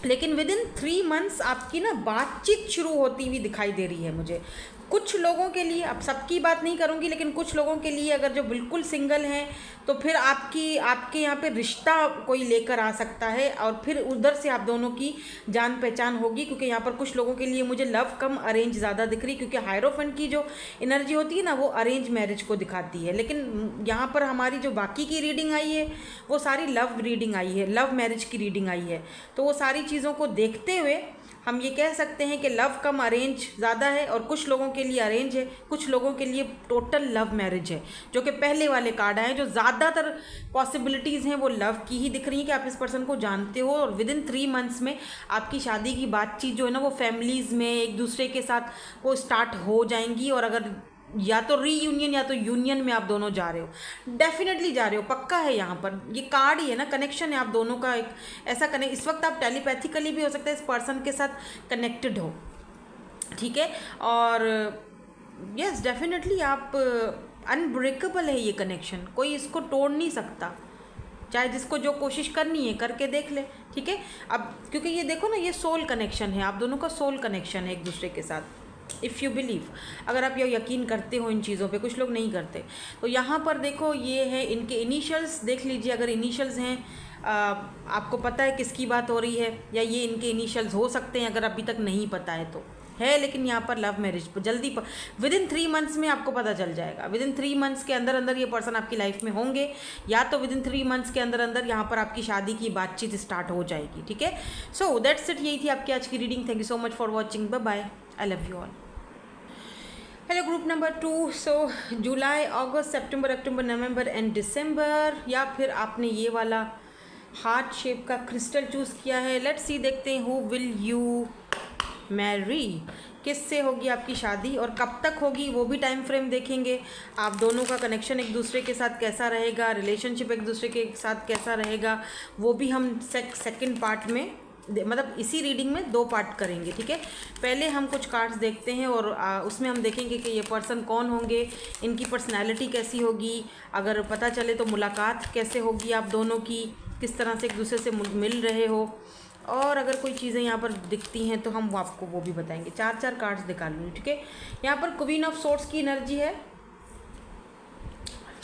लेकिन विदिन 3 मंथ्स आपकी ना बातचीत शुरू होती हुई दिखाई दे रही है मुझे। कुछ लोगों के लिए, अब सबकी बात नहीं करूँगी, लेकिन कुछ लोगों के लिए अगर जो बिल्कुल सिंगल हैं तो फिर आपके यहाँ पे रिश्ता कोई लेकर आ सकता है, और फिर उधर से आप दोनों की जान पहचान होगी, क्योंकि यहाँ पर कुछ लोगों के लिए मुझे लव कम अरेंज ज़्यादा दिख रही, क्योंकि हायरोफेंट की जो एनर्जी होती है ना, वो अरेंज मैरिज को दिखाती है, लेकिन यहाँ पर हमारी जो बाकी की रीडिंग आई है वो सारी लव रीडिंग आई है, लव मैरिज की रीडिंग आई है। तो वो सारी चीज़ों को देखते हुए हम ये कह सकते हैं कि लव कम अरेंज ज़्यादा है, और कुछ लोगों के लिए अरेंज है, कुछ लोगों के लिए टोटल लव मैरिज है, जो कि पहले वाले कार्ड आए। जो ज़्यादातर पॉसिबिलिटीज़ हैं वो लव की ही दिख रही हैं कि आप इस पर्सन को जानते हो, और विदिन 3 मंथ्स में आपकी शादी की बातचीत जो है ना, वो फैमिलीज़ में एक दूसरे के साथ वो स्टार्ट हो जाएंगी। और अगर या तो रीयूनियन या तो यूनियन में आप दोनों जा रहे हो, डेफिनेटली जा रहे हो, पक्का है। यहाँ पर ये कार्ड ही है ना, कनेक्शन है आप दोनों का, एक ऐसा कनेक्ट, इस वक्त आप टेलीपैथिकली भी हो सकता है इस पर्सन के साथ कनेक्टेड हो। ठीक है, और यस डेफिनेटली आप अनब्रेकेबल है ये कनेक्शन, कोई इसको तोड़ नहीं सकता, चाहे जिसको जो कोशिश करनी है करके देख ले। ठीक है, अब क्योंकि ये देखो ना, ये सोल कनेक्शन है, आप दोनों का सोल कनेक्शन है एक दूसरे के साथ। इफ़ यू बिलीव, अगर आप ये यकीन करते हो इन चीज़ों पे, कुछ लोग नहीं करते। तो यहाँ पर देखो, ये है इनके इनिशियल्स, देख लीजिए अगर इनिशियल्स हैं, आपको पता है किसकी बात हो रही है, या ये इनके इनिशियल्स हो सकते हैं अगर अभी तक नहीं पता है तो। है, लेकिन यहाँ पर लव मैरिज जल्दी विद इन 3 मंथ्स में आपको पता चल जाएगा। विद इन 3 मंथ्स के अंदर अंदर ये पर्सन आपकी लाइफ में होंगे, या तो विद इन 3 मंथ्स के अंदर अंदर यहाँ पर आपकी शादी की बातचीत स्टार्ट हो जाएगी। ठीक है, सो दैट्स इट, यही थी आपकी आज की reading. Thank you so much for watching, bye bye, I love you all. Hello group number 2, so जुलाई, अगस्त, सितंबर, अक्टूबर, नवंबर एंड दिसंबर, या फिर आपने ये वाला हार्ट शेप का क्रिस्टल चूज़ किया है। लेट्स सी, देखते हैं हु विल यू मैरी, किससे होगी आपकी शादी और कब तक होगी, वो भी टाइम फ्रेम देखेंगे। आप दोनों का कनेक्शन एक दूसरे के साथ कैसा रहेगा, रिलेशनशिप एक दूसरे के साथ कैसा रहेगा, वो भी हम सेकंड पार्ट में, मतलब इसी रीडिंग में 2 पार्ट करेंगे। ठीक है, पहले हम कुछ कार्ड्स देखते हैं और उसमें हम देखेंगे कि ये पर्सन कौन होंगे, इनकी पर्सनैलिटी कैसी होगी, अगर पता चले तो मुलाकात कैसे होगी आप दोनों की, किस तरह से एक दूसरे से मिल रहे हो, और अगर कोई चीज़ें यहाँ पर दिखती हैं तो हम वो आपको वो भी बताएंगे। 4 कार्ड्स निकाल लूँगी। ठीक है, यहाँ पर क्वीन ऑफ सोर्ड्स की एनर्जी है।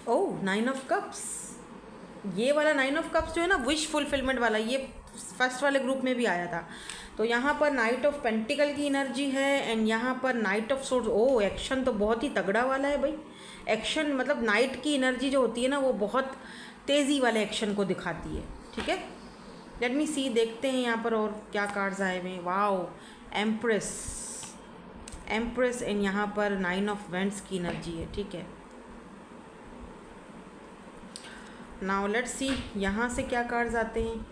ओह, 9 ऑफ कप्स, ये वाला 9 ऑफ कप्स जो है ना, विश फुलफिलमेंट वाला, ये फर्स्ट वाले ग्रुप में भी आया था। तो यहाँ पर नाइट ऑफ पेंटिकल की एनर्जी है एंड यहाँ पर night of swords. Oh, action तो बहुत ही तगड़ा वाला है भाई। एक्शन मतलब नाइट की एनर्जी जो होती है ना, वो बहुत तेज़ी वाले एक्शन को दिखाती है। ठीक है, लेट मी सी, देखते हैं यहाँ पर और क्या कार्ड्स आए हुए हैं। वाओ, एम्प्रेस, एम्प्रेस एंड यहाँ पर 9 ऑफ वेंट्स की एनर्जी है। ठीक है, नाउ लेट्स सी यहाँ से क्या कार्ड्स आते हैं।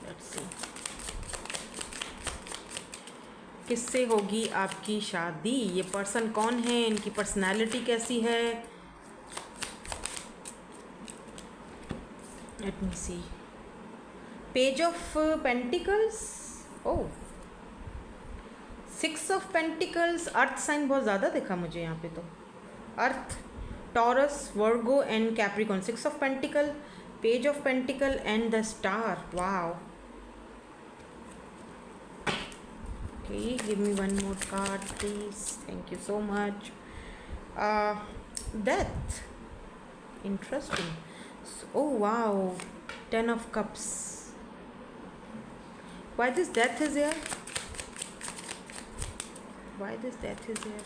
लेट्स सी किससे होगी आपकी शादी, ये पर्सन कौन है, इनकी पर्सनालिटी कैसी है। Let me see, page of pentacles, oh 6 of pentacles, earth sign बहुत ज़्यादा दिखा मुझे यहाँ पे, तो earth, Taurus, Virgo and Capricorn. 6 of pentacle, page of pentacle and the star. Wow, okay, give me one more card please, thank you so much. Death, interesting. Oh wow, 10 of cups. Why this death is here, why this death is here?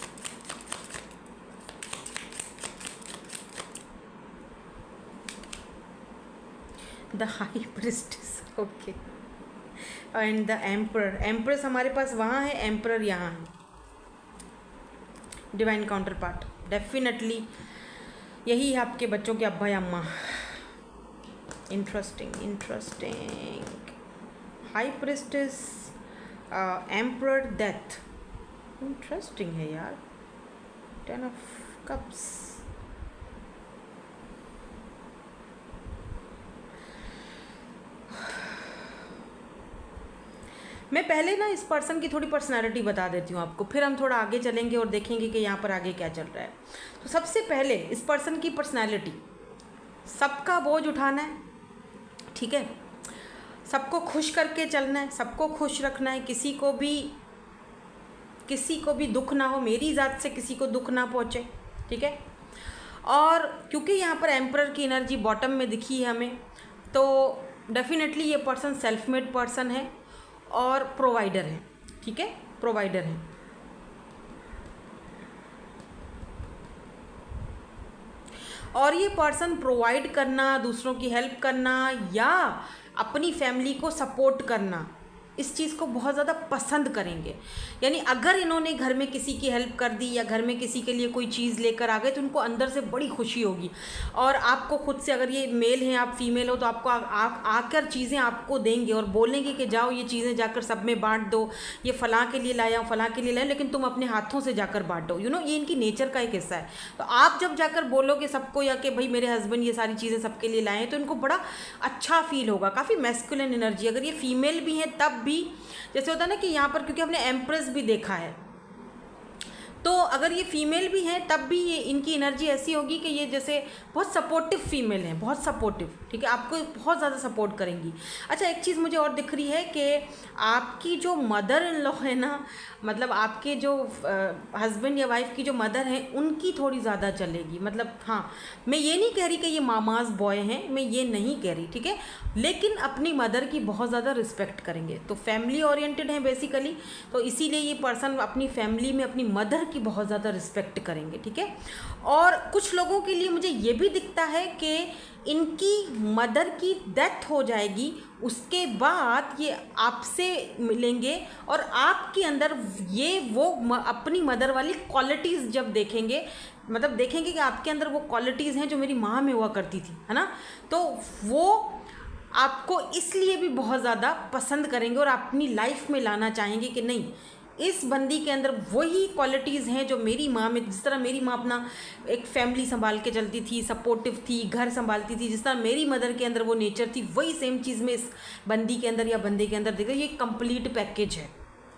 The high priestess, okay, and the emperor. Empress हमारे पास वहाँ है, emperor यहाँ है, divine counter part. Definitely यही है आपके बच्चों के अब्बा या अम्मा। Interesting, interesting. High priestess, emperor, death, interesting है यार। 10 ऑफ कप्स, मैं पहले ना इस पर्सन की थोड़ी पर्सनालिटी बता देती हूँ आपको, फिर हम थोड़ा आगे चलेंगे और देखेंगे कि यहाँ पर आगे क्या चल रहा है। तो सबसे पहले इस पर्सन की पर्सनालिटी, सबका बोझ उठाना है। ठीक है, सबको खुश करके चलना है, सबको खुश रखना है, किसी को भी दुख ना हो, मेरी ज़ात से किसी को दुख ना पहुँचे। ठीक है, और क्योंकि यहाँ पर एम्परर की एनर्जी बॉटम में दिखी है हमें, तो डेफिनेटली ये पर्सन सेल्फ मेड पर्सन है और प्रोवाइडर है। ठीक है, प्रोवाइडर है। और ये पर्सन प्रोवाइड करना, दूसरों की हेल्प करना या अपनी फैमिली को सपोर्ट करना, इस चीज़ को बहुत ज़्यादा पसंद करेंगे। यानी अगर इन्होंने घर में किसी की हेल्प कर दी या घर में किसी के लिए कोई चीज़ लेकर आ गए तो उनको अंदर से बड़ी खुशी होगी। और आपको खुद से, अगर ये मेल हैं आप फीमेल हो, तो आपको आकर चीज़ें आपको देंगे और बोलेंगे कि जाओ ये चीज़ें जाकर सब में बांट दो, ये फ़लाँ के लिए लाया, फ़लाँ के लिए लाया, लेकिन तुम अपने हाथों से जाकर बांट दो। ये इनकी नेचर का एक हिस्सा है। तो आप जब जाकर बोलोगे सबको या कि भाई मेरे हस्बैंड ये सारी चीज़ें सबके लिए लाए हैं, तो इनको बड़ा अच्छा फील होगा। काफ़ी मैस्कुलिन एनर्जी। अगर ये फीमेल भी हैं तब भी, जैसे होता है ना कि यहाँ पर क्योंकि हमने एम्प्रेस भी देखा है, तो अगर ये फीमेल भी हैं तब भी ये इनकी एनर्जी ऐसी होगी कि ये जैसे बहुत सपोर्टिव फीमेल हैं, बहुत सपोर्टिव, ठीक है, आपको बहुत ज़्यादा सपोर्ट करेंगी। अच्छा, एक चीज़ मुझे और दिख रही है कि आपकी जो मदर इन लॉ है ना, मतलब आपके जो हस्बैंड या वाइफ की जो मदर हैं उनकी थोड़ी ज़्यादा चलेगी। मतलब हाँ, मैं ये नहीं कह रही कि ये मामाज बॉय हैं, मैं ये नहीं कह रही, ठीक है, लेकिन अपनी मदर की बहुत ज़्यादा रिस्पेक्ट करेंगे। तो फैमिली ओरिएंटेड हैं बेसिकली, तो इसीलिए ये पर्सन अपनी फैमिली में अपनी मदर की बहुत ज़्यादा रिस्पेक्ट करेंगे, ठीक है। और कुछ लोगों के लिए मुझे ये भी दिखता है कि इनकी मदर की डेथ हो जाएगी, उसके बाद ये आपसे मिलेंगे और आपके अंदर ये वो अपनी मदर वाली क्वालिटीज़ जब देखेंगे, मतलब देखेंगे कि आपके अंदर वो क्वालिटीज़ हैं जो मेरी माँ में हुआ करती थी, है ना, तो वो आपको इसलिए भी बहुत ज़्यादा पसंद करेंगे और अपनी लाइफ में लाना चाहेंगे कि नहीं, इस बंदी के अंदर वही क्वालिटीज़ हैं जो मेरी माँ में, जिस तरह मेरी माँ अपना एक फैमिली संभाल के चलती थी, सपोर्टिव थी, घर संभालती थी, जिस तरह मेरी मदर के अंदर वो नेचर थी, वही सेम चीज़ में इस बंदी के अंदर या बंदे के अंदर देखो, ये कंप्लीट पैकेज है,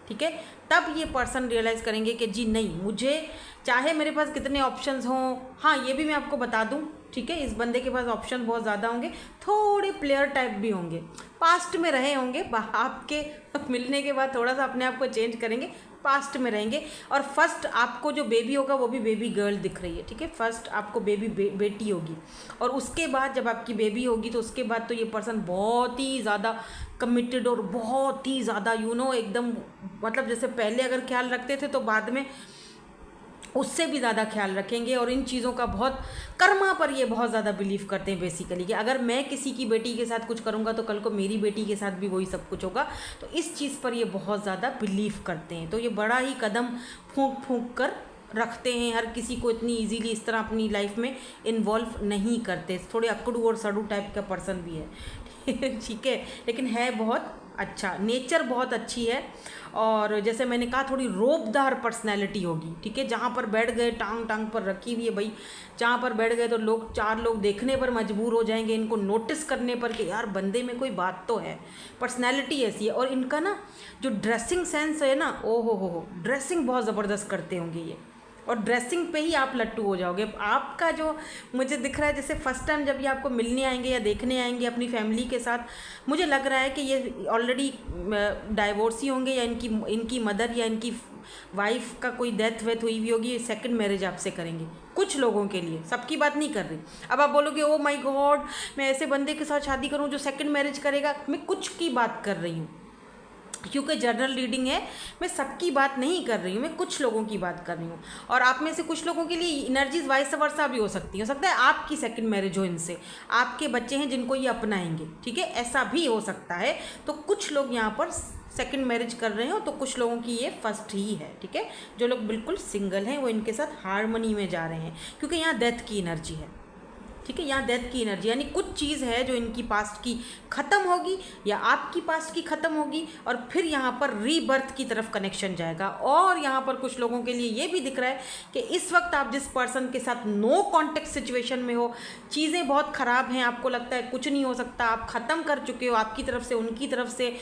ठीक है। तब ये पर्सन रियलाइज़ करेंगे कि जी नहीं, मुझे चाहे मेरे पास कितने ऑप्शंस हों, हाँ ये भी मैं आपको बता दूं, ठीक है, इस बंदे के पास ऑप्शन बहुत ज़्यादा होंगे, थोड़े प्लेयर टाइप भी होंगे, पास्ट में रहे होंगे, आपके मिलने के बाद थोड़ा सा अपने आप को चेंज करेंगे, पास्ट में रहेंगे। और फर्स्ट आपको जो बेबी होगा वो भी बेबी गर्ल दिख रही है, ठीक है, फर्स्ट आपको बेबी बेटी होगी, और उसके बाद जब आपकी बेबी होगी तो उसके बाद तो ये पर्सन बहुत ही ज़्यादा कमिटेड और बहुत ही ज़्यादा एकदम, मतलब जैसे पहले अगर ख्याल रखते थे तो बाद में उससे भी ज़्यादा ख्याल रखेंगे। और इन चीज़ों का बहुत कर्मा पर ये बहुत ज़्यादा बिलीव करते हैं बेसिकली, कि अगर मैं किसी की बेटी के साथ कुछ करूँगा तो कल को मेरी बेटी के साथ भी वही सब कुछ होगा, तो इस चीज़ पर ये बहुत ज़्यादा बिलीव करते हैं। तो ये बड़ा ही कदम फूंक फूंक कर रखते हैं, हर किसी को इतनी इजीली इस तरह अपनी लाइफ में इन्वॉल्व नहीं करते, थोड़े अकड़ू और सड़ू टाइप का पर्सन भी है ठीक है, लेकिन है बहुत अच्छा, नेचर बहुत अच्छी है। और जैसे मैंने कहा थोड़ी रोबदार पर्सनैलिटी होगी, ठीक है, जहाँ पर बैठ गए टांग टांग पर रखी हुई है भाई, जहाँ पर बैठ गए तो लोग, चार लोग देखने पर मजबूर हो जाएंगे, इनको नोटिस करने पर कि यार बंदे में कोई बात तो है, पर्सनैलिटी ऐसी है। और इनका ना जो ड्रेसिंग सेंस है ना, ओ हो, ड्रेसिंग बहुत ज़बरदस्त करते होंगे ये, और ड्रेसिंग पे ही आप लट्टू हो जाओगे। आपका जो मुझे दिख रहा है, जैसे फर्स्ट टाइम जब ये आपको मिलने आएंगे या देखने आएंगे अपनी फैमिली के साथ, मुझे लग रहा है कि ये ऑलरेडी डाइवोर्सी होंगे, या इनकी मदर या इनकी वाइफ का कोई डेथ वेथ हुई होगी, सेकंड मैरिज आपसे करेंगे कुछ लोगों के लिए, सबकी बात नहीं कर रही। अब आप बोलोगे ओ माय गॉड, मैं ऐसे बंदे के साथ शादी करूँ जो सेकंड मैरिज करेगा, मैं कुछ की बात कर रही हूँ, क्योंकि जनरल रीडिंग है, मैं सबकी बात नहीं कर रही हूँ, मैं कुछ लोगों की बात कर रही हूँ। और आप में से कुछ लोगों के लिए एनर्जीज वाइस वर्सा भी हो सकती है, आपकी सेकंड मैरिज हो, इनसे आपके बच्चे हैं जिनको ये अपनाएंगे, ठीक है, ऐसा भी हो सकता है। तो कुछ लोग यहाँ पर सेकंड मैरिज कर रहे हो, तो कुछ लोगों की ये फर्स्ट ही है, ठीक है। जो लोग बिल्कुल सिंगल हैं वो इनके साथ हार्मनी में जा रहे हैं, क्योंकि यहाँ डेथ की एनर्जी है, ठीक है, यहाँ डेथ की एनर्जी, यानी कुछ चीज़ है जो इनकी पास्ट की ख़त्म होगी या आपकी पास्ट की ख़त्म होगी, और फिर यहाँ पर रीबर्थ की तरफ कनेक्शन जाएगा। और यहाँ पर कुछ लोगों के लिए ये भी दिख रहा है कि इस वक्त आप जिस पर्सन के साथ नो कॉन्टेक्ट सिचुएशन में हो, चीज़ें बहुत ख़राब हैं, आपको लगता है कुछ नहीं हो सकता, आप ख़त्म कर चुके हो आपकी तरफ से उनकी तरफ से,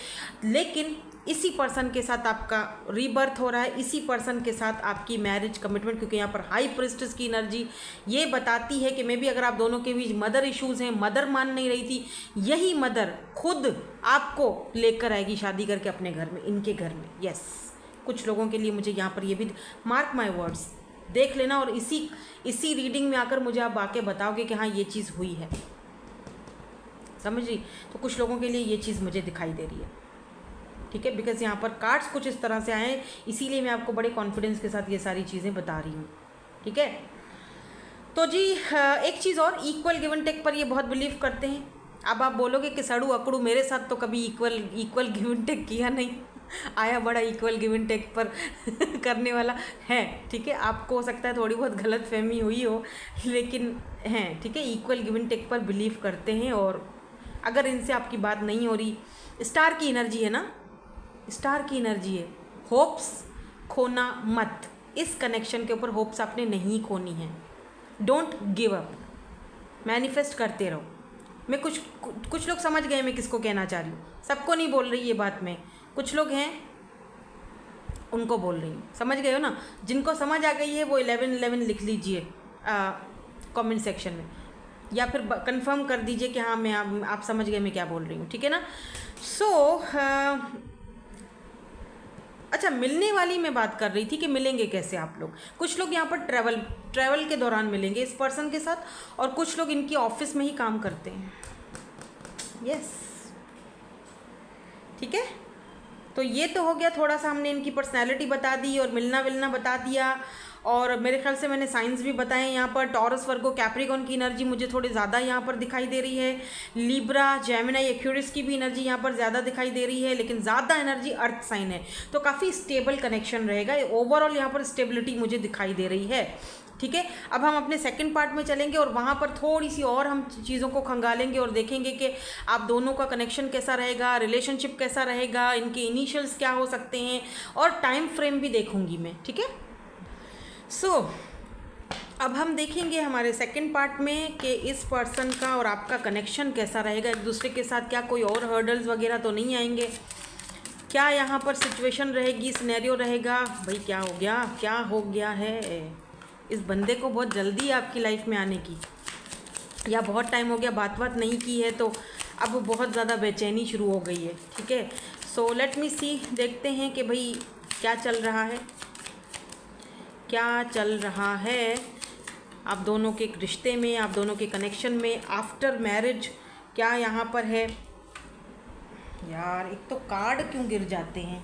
लेकिन इसी पर्सन के साथ आपका रीबर्थ हो रहा है, इसी पर्सन के साथ आपकी मैरिज कमिटमेंट, क्योंकि यहाँ पर हाई प्रिस्टेस की एनर्जी ये बताती है कि मे बी अगर आप दोनों के बीच मदर इश्यूज़ हैं, मदर मान नहीं रही थी, यही मदर खुद आपको लेकर आएगी शादी करके अपने घर में, इनके घर में। यस, कुछ लोगों के लिए मुझे यहाँ पर ये भी, मार्क माई वर्ड्स, देख लेना, और इसी रीडिंग में आकर मुझे आप आके बताओगे कि हाँ ये चीज़ हुई है, समझ रही। तो कुछ लोगों के लिए ये चीज़ मुझे दिखाई दे रही है, ठीक है, बिकॉज यहाँ पर कार्ड्स कुछ इस तरह से आए हैं, इसीलिए मैं आपको बड़े कॉन्फिडेंस के साथ ये सारी चीज़ें बता रही हूँ, ठीक है। तो जी एक चीज़ और, इक्वल गिव एंड टेक पर ये बहुत बिलीव करते हैं। अब आप बोलोगे कि सड़ू अकड़ू, मेरे साथ तो कभी इक्वल गिव एंड टेक किया नहीं, आया बड़ा इक्वल गिव एंड टेक पर करने वाला है, ठीक है, आपको हो सकता है थोड़ी बहुत गलत फहमी हुई हो, लेकिन हैं, ठीक है, इक्वल गिव एंड टेक पर बिलीव करते हैं। और अगर इनसे आपकी बात नहीं हो रही, स्टार की एनर्जी है ना, स्टार की एनर्जी है, होप्स खोना मत, इस कनेक्शन के ऊपर होप्स आपने नहीं खोनी है, डोंट गिव अप, मैनिफेस्ट करते रहो। मैं कुछ लोग समझ गए मैं किसको कहना चाह रही हूँ, सबको नहीं बोल रही ये बात मैं, कुछ लोग हैं उनको बोल रही हूँ, समझ गए हो ना। जिनको समझ आ गई है वो 1111 लिख लीजिए कमेंट सेक्शन में, या फिर कंफर्म कर दीजिए कि हाँ मैं आप समझ गए मैं क्या बोल रही हूँ, ठीक है ना। अच्छा, मिलने वाली मैं बात कर रही थी कि मिलेंगे कैसे आप लोग। कुछ लोग यहाँ पर ट्रैवल के दौरान मिलेंगे इस पर्सन के साथ, और कुछ लोग इनकी ऑफिस में ही काम करते हैं। यस, ठीक है। तो ये तो हो गया, थोड़ा सा हमने इनकी पर्सनैलिटी बता दी और मिलना विलना बता दिया, और मेरे ख्याल से मैंने साइंस भी बताए। यहाँ पर टॉरस, वर्गो, कैप्रिकॉन की एनर्जी मुझे थोड़ी ज़्यादा यहाँ पर दिखाई दे रही है। लिब्रा, जेमिनी, एक्यूरियस की भी एनर्जी यहाँ पर ज़्यादा दिखाई दे रही है, लेकिन ज़्यादा एनर्जी अर्थ साइन है, तो काफ़ी स्टेबल कनेक्शन रहेगा। ओवरऑल यहाँ पर स्टेबिलिटी मुझे दिखाई दे रही है, ठीक है। अब हम अपने सेकंड पार्ट में चलेंगे और वहाँ पर थोड़ी सी और हम चीज़ों को खंगालेंगे और देखेंगे कि आप दोनों का कनेक्शन कैसा रहेगा, रिलेशनशिप कैसा रहेगा, इनके इनिशियल्स क्या हो सकते हैं, और टाइम फ्रेम भी देखूंगी मैं, ठीक है। अब हम देखेंगे हमारे सेकंड पार्ट में कि इस पर्सन का और आपका कनेक्शन कैसा रहेगा एक दूसरे के साथ। क्या कोई और हर्डल्स वगैरह तो नहीं आएंगे, क्या यहाँ पर सिचुएशन रहेगी, सिनेरियो रहेगा। भाई क्या हो गया है इस बंदे को, बहुत जल्दी आपकी लाइफ में आने की, या बहुत टाइम हो गया बात नहीं की है, तो अब बहुत ज़्यादा बेचैनी शुरू हो गई है, ठीक है। सो लेट मी सी, देखते हैं कि भाई क्या चल रहा है, क्या चल रहा है आप दोनों के रिश्ते में, आप दोनों के कनेक्शन में आफ्टर मैरिज, क्या यहाँ पर है। यार एक तो कार्ड क्यों गिर जाते हैं,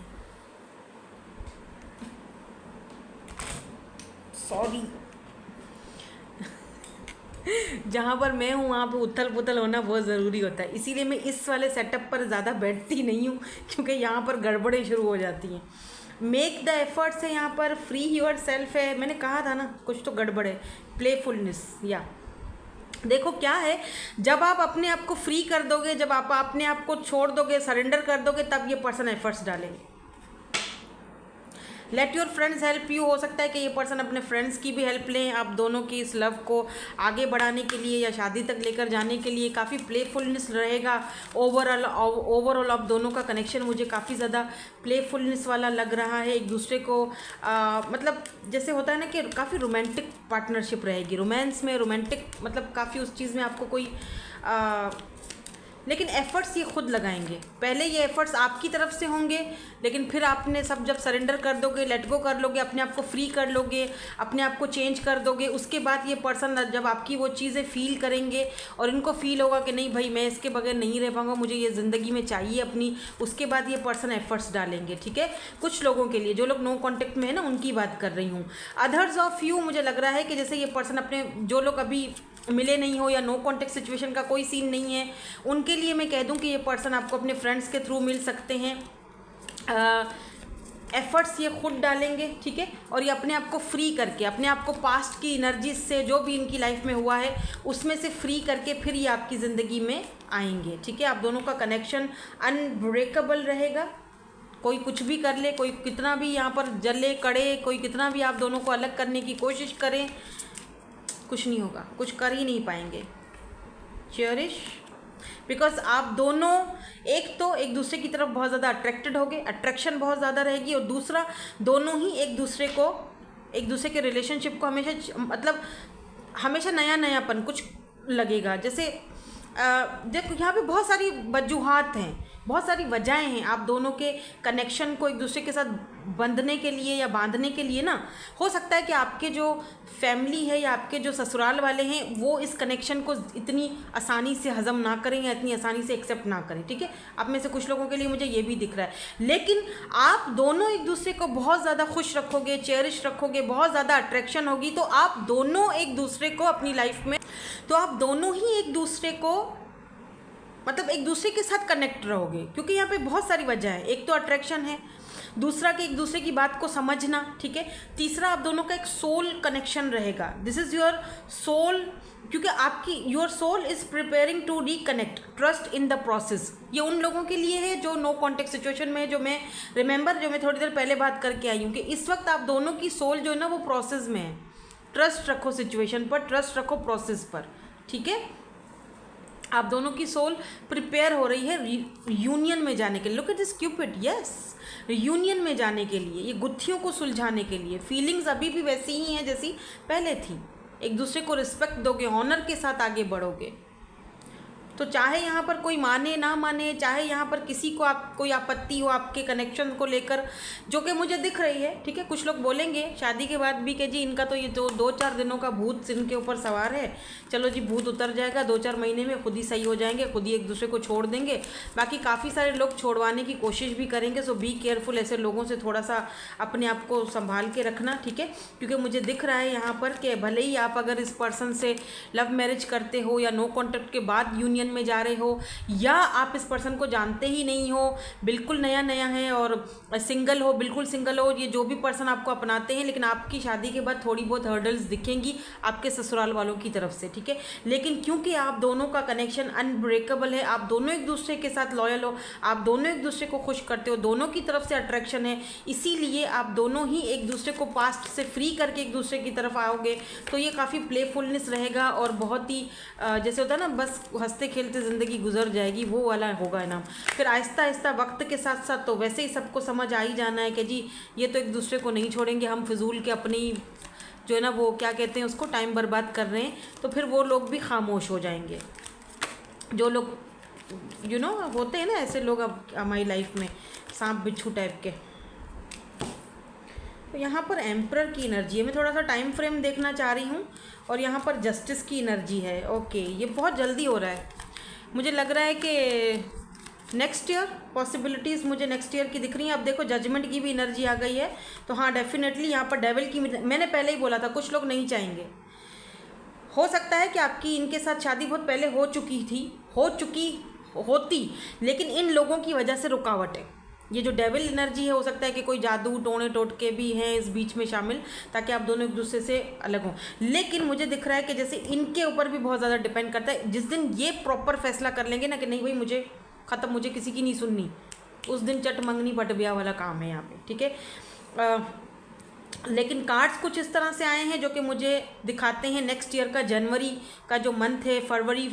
सॉरी। जहाँ पर मैं हूँ वहाँ पर उथल पुथल होना बहुत ज़रूरी होता है, इसीलिए मैं इस वाले सेटअप पर ज़्यादा बैठती नहीं हूँ, क्योंकि यहाँ पर गड़बड़ें शुरू हो जाती हैं। मेक द एफर्ट्स है यहाँ पर, फ्री योर सेल्फ है, मैंने कहा था ना कुछ तो गड़बड़ है, प्लेफुलनेस। या देखो क्या है, जब आप अपने आप को फ्री कर दोगे, जब आप अपने आप को छोड़ दोगे, सरेंडर कर दोगे, तब ये पर्सन एफर्ट्स डालेंगे। Let your friends help you, हो सकता है कि ये पर्सन अपने फ्रेंड्स की भी हेल्प लें आप दोनों की इस लव को आगे बढ़ाने के लिए या शादी तक लेकर जाने के लिए। काफ़ी प्लेफुलनेस रहेगा ओवरऑल आप दोनों का कनेक्शन मुझे काफ़ी ज़्यादा प्लेफुलनेस वाला लग रहा है। एक दूसरे को मतलब जैसे होता है ना कि काफ़ी रोमांटिक पार्टनरशिप रहेगी, रोमांस में रोमांटिक, मतलब काफ़ी उस चीज़ में आपको कोई लेकिन एफ़र्ट्स ये खुद लगाएंगे। पहले ये एफ़र्ट्स आपकी तरफ से होंगे, लेकिन फिर आपने सब जब सरेंडर कर दोगे, लेट गो कर लोगे, अपने आप को फ्री कर लोगे, अपने आप को चेंज कर दोगे, उसके बाद ये पर्सन जब आपकी वो चीज़ें फील करेंगे और इनको फील होगा कि नहीं भाई मैं इसके बगैर नहीं रह पाऊँगा, मुझे ये ज़िंदगी में चाहिए अपनी, उसके बाद ये पर्सन एफ़र्ट्स डालेंगे, ठीक है। कुछ लोगों के लिए, जो लोग नो कॉन्टेक्ट में है ना, उनकी बात कर रही हूँ। अदर्स ऑफ यू मुझे लग रहा है कि जैसे ये पर्सन अपने, जो लोग अभी मिले नहीं हो या नो कॉन्टेक्ट सिचुएशन का कोई सीन नहीं है, उनके लिए मैं कह दूं कि ये पर्सन आपको अपने फ्रेंड्स के थ्रू मिल सकते हैं। एफर्ट्स ये खुद डालेंगे, ठीक है, और ये अपने आप को फ्री करके, अपने आप को पास्ट की एनर्जी से जो भी इनकी लाइफ में हुआ है उसमें से फ्री करके फिर ये आपकी ज़िंदगी में आएंगे, ठीक है। आप दोनों का कनेक्शन अनब्रेकेबल रहेगा। कोई कुछ भी कर ले, कोई कितना भी यहाँ पर जले कड़े, कोई कितना भी आप दोनों को अलग करने की कोशिश करें, कुछ नहीं होगा, कुछ कर ही नहीं पाएंगे। चेरिश, बिकॉज आप दोनों एक तो एक दूसरे की तरफ बहुत ज़्यादा अट्रैक्टेड होगे, अट्रैक्शन बहुत ज़्यादा रहेगी, और दूसरा दोनों ही एक दूसरे के रिलेशनशिप को हमेशा नया नयापन कुछ लगेगा। जैसे देखो यहाँ पे बहुत सारी वजूहात हैं, बहुत सारी वजहें हैं आप दोनों के कनेक्शन को एक दूसरे के साथ बंधने के लिए या बांधने के लिए ना। हो सकता है कि आपके जो फैमिली है या आपके जो ससुराल वाले हैं वो इस कनेक्शन को इतनी आसानी से हज़म ना करें या इतनी आसानी से एक्सेप्ट ना करें, ठीक है। आप में से कुछ लोगों के लिए मुझे ये भी दिख रहा है, लेकिन आप दोनों एक दूसरे को बहुत ज़्यादा खुश रखोगे, चेरिश रखोगे, बहुत ज़्यादा अट्रैक्शन होगी, तो आप दोनों एक दूसरे को अपनी लाइफ में, तो आप दोनों ही एक दूसरे को मतलब एक दूसरे के साथ कनेक्ट रहोगे, क्योंकि यहाँ पे बहुत सारी वजह है। एक तो अट्रैक्शन है, दूसरा कि एक दूसरे की बात को समझना, ठीक है। तीसरा आप दोनों का एक सोल कनेक्शन रहेगा, दिस इज़ योर सोल, क्योंकि आपकी your soul is preparing to reconnect, trust in the process. ये उन लोगों के लिए है जो नो कॉन्टेक्ट सिचुएशन में है, जो मैं थोड़ी देर पहले बात करके आई हूँ कि इस वक्त आप दोनों की सोल जो है ना वो प्रोसेस में है। ट्रस्ट रखो सिचुएशन पर, ट्रस्ट रखो प्रोसेस पर, ठीक है। आप दोनों की सोल प्रिपेयर हो रही है यूनियन में जाने के लिए। Look at this Cupid, yes, union में जाने के लिए, ये गुत्थियों को सुलझाने के लिए। फीलिंग्स अभी भी वैसी ही हैं जैसी पहले थी। एक दूसरे को रिस्पेक्ट दोगे, ऑनर के साथ आगे बढ़ोगे। तो चाहे यहाँ पर कोई माने ना माने, चाहे यहाँ पर किसी को आप कोई आपत्ति हो आपके कनेक्शन को लेकर, जो कि मुझे दिख रही है, ठीक है। कुछ लोग बोलेंगे शादी के बाद भी कि जी इनका तो ये जो 2-4 दिनों का भूत इनके ऊपर सवार है, चलो जी भूत उतर जाएगा, 2-4 महीने में खुद ही सही हो जाएंगे, खुद ही एक दूसरे को छोड़ देंगे। बाकी काफ़ी सारे लोग छोड़वाने की कोशिश भी करेंगे। सो बी केयरफुल, ऐसे लोगों से थोड़ा सा अपने आप को संभाल के रखना, ठीक है। क्योंकि मुझे दिख रहा है यहाँ पर कि भले ही आप अगर इस पर्सन से लव मैरिज करते हो या नो कॉन्टैक्ट के बाद यूनियन में जा रहे हो, या आप इस पर्सन को जानते ही नहीं हो, बिल्कुल नया नया है और सिंगल हो, बिल्कुल सिंगल हो, ये जो भी पर्सन आपको अपनाते हैं, लेकिन आपकी शादी के बाद थोड़ी बहुत हर्डल्स दिखेंगी आपके ससुराल वालों की तरफ से, ठीक है। लेकिन क्योंकि आप दोनों का कनेक्शन अनब्रेकेबल है, आप दोनों एक दूसरे के साथ लॉयल हो, आप दोनों एक दूसरे को खुश करते हो, दोनों की तरफ से अट्रैक्शन है, इसीलिए आप दोनों ही एक दूसरे को पास्ट से फ्री करके एक दूसरे की तरफ आओगे। तो ये काफ़ी प्लेफुलनेस रहेगा और बहुत ही जैसे होता है ना, बस हंसते खेलते ज़िंदगी गुजर जाएगी, वो वाला होगा इनाम। फिर आहिस्ता आहिस्ता वक्त के साथ साथ तो वैसे ही सबको समझ आ ही जाना है कि जी ये तो एक दूसरे को नहीं छोड़ेंगे, हम फिजूल के अपनी जो है ना वो क्या कहते हैं उसको टाइम बर्बाद कर रहे हैं। तो फिर वो लोग भी खामोश हो जाएंगे, जो लोग होते हैं ना ऐसे लोग अब हमारी लाइफ में, सांप बिच्छू टाइप के। तो यहाँ पर एम्परर की एनर्जी है, मैं थोड़ा सा टाइम फ्रेम देखना चाह रही हूँ। और यहाँ पर जस्टिस की एनर्जी है। ओके, ये बहुत जल्दी हो रहा है, मुझे लग रहा है कि नेक्स्ट ईयर पॉसिबिलिटीज़ मुझे नेक्स्ट ईयर की दिख रही हैं। अब देखो जजमेंट की भी एनर्जी आ गई है, तो हाँ डेफिनेटली यहाँ पर डेविल की, मैंने पहले ही बोला था कुछ लोग नहीं चाहेंगे। हो सकता है कि आपकी इनके साथ शादी बहुत पहले हो चुकी होती, लेकिन इन लोगों की वजह से रुकावट है। ये जो डेविल एनर्जी है, हो सकता है कि कोई जादू टोने टोटके भी हैं इस बीच में शामिल, ताकि आप दोनों एक दूसरे से अलग हों। लेकिन मुझे दिख रहा है कि जैसे इनके ऊपर भी बहुत ज़्यादा डिपेंड करता है। जिस दिन ये प्रॉपर फैसला कर लेंगे ना कि नहीं भाई मुझे ख़त्म, मुझे किसी की नहीं सुननी, उस दिन चट मंगनी पट ब्याह वाला काम है यहाँ पे, ठीक है। लेकिन कार्ड्स कुछ इस तरह से आए हैं जो कि मुझे दिखाते हैं नेक्स्ट ईयर का जनवरी का जो मंथ है,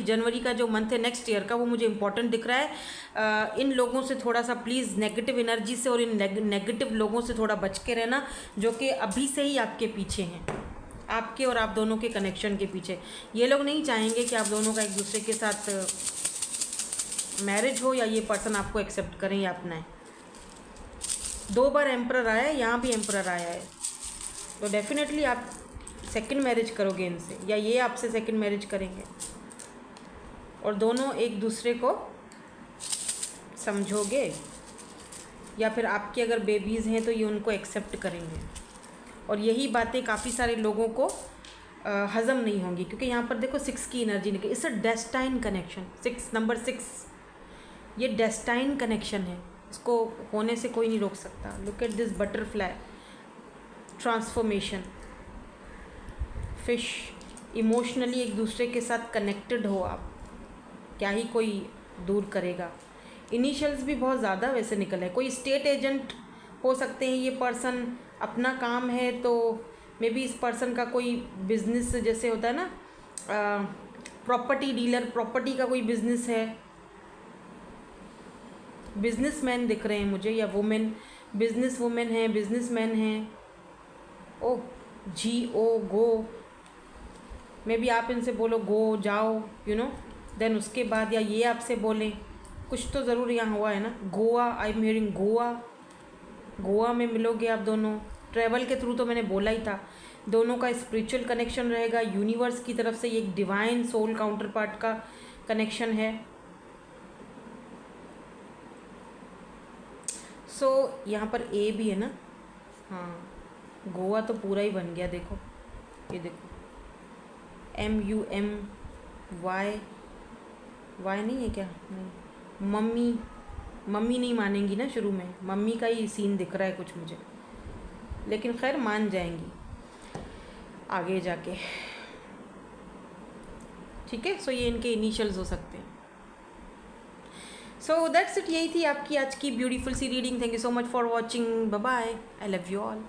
जनवरी का जो मंथ है नेक्स्ट ईयर का, वो मुझे इंपॉर्टेंट दिख रहा है। इन लोगों से थोड़ा सा प्लीज़ नेगेटिव एनर्जी से और इन नेगेटिव लोगों से थोड़ा बच के रहना, जो कि अभी से ही आपके पीछे हैं, आपके और आप दोनों के कनेक्शन के पीछे। ये लोग नहीं चाहेंगे कि आप दोनों का एक दूसरे के साथ मैरिज हो या ये पर्सन आपको एक्सेप्ट करें या अपनाएं। 2 बार एम्परर आया है, यहाँ भी एम्परर आया है, तो डेफिनेटली आप सेकंड मैरिज करोगे इनसे, या ये आपसे सेकंड मैरिज करेंगे, और दोनों एक दूसरे को समझोगे, या फिर आपके अगर बेबीज़ हैं तो ये उनको एक्सेप्ट करेंगे। और यही बातें काफ़ी सारे लोगों को हज़म नहीं होंगी, क्योंकि यहाँ पर देखो 6 की एनर्जी निकली। It's a destined connection, number 6 ये डेस्टाइन कनेक्शन है, इसको होने से कोई नहीं रोक सकता। Look at this butterfly, transformation, fish, emotionally एक दूसरे के साथ कनेक्टेड हो आप, क्या ही कोई दूर करेगा। इनिशियल्स भी बहुत ज़्यादा वैसे निकल है, कोई स्टेट एजेंट हो सकते हैं ये पर्सन, अपना काम है तो मे बी इस पर्सन का कोई बिजनेस जैसे होता है ना, प्रॉपर्टी डीलर, प्रॉपर्टी का कोई बिजनेस है, बिजनेसमैन दिख रहे हैं मुझे, या वुमेन, बिजनेस वुमेन है, बिजनेसमैन है। ओ गो, मे बी आप इनसे बोलो गो जाओ, देन उसके बाद या ये आपसे बोलें, कुछ तो ज़रूर यहाँ हुआ है ना। Goa, I am hearing Goa में मिलोगे आप दोनों, ट्रैवल के थ्रू तो मैंने बोला ही था। दोनों का स्पिरिचुअल कनेक्शन रहेगा, यूनिवर्स की तरफ से एक डिवाइन सोल काउंटर पार्ट का कनेक्शन है। सो यहाँ पर ए भी है ना, हाँ गोवा तो पूरा ही बन गया, देखो ये देखो MUMY, वाई नहीं है क्या, नहीं, मम्मी नहीं मानेंगी ना शुरू में, मम्मी का ही सीन दिख रहा है कुछ मुझे, लेकिन खैर मान जाएंगी आगे जाके, ठीक है। सो ये इनके इनिशियल्स हो सकते हैं। सो दैट्स इट, यही थी आपकी आज की ब्यूटीफुल सी reading. Thank you so much for watching, bye bye, I love you all.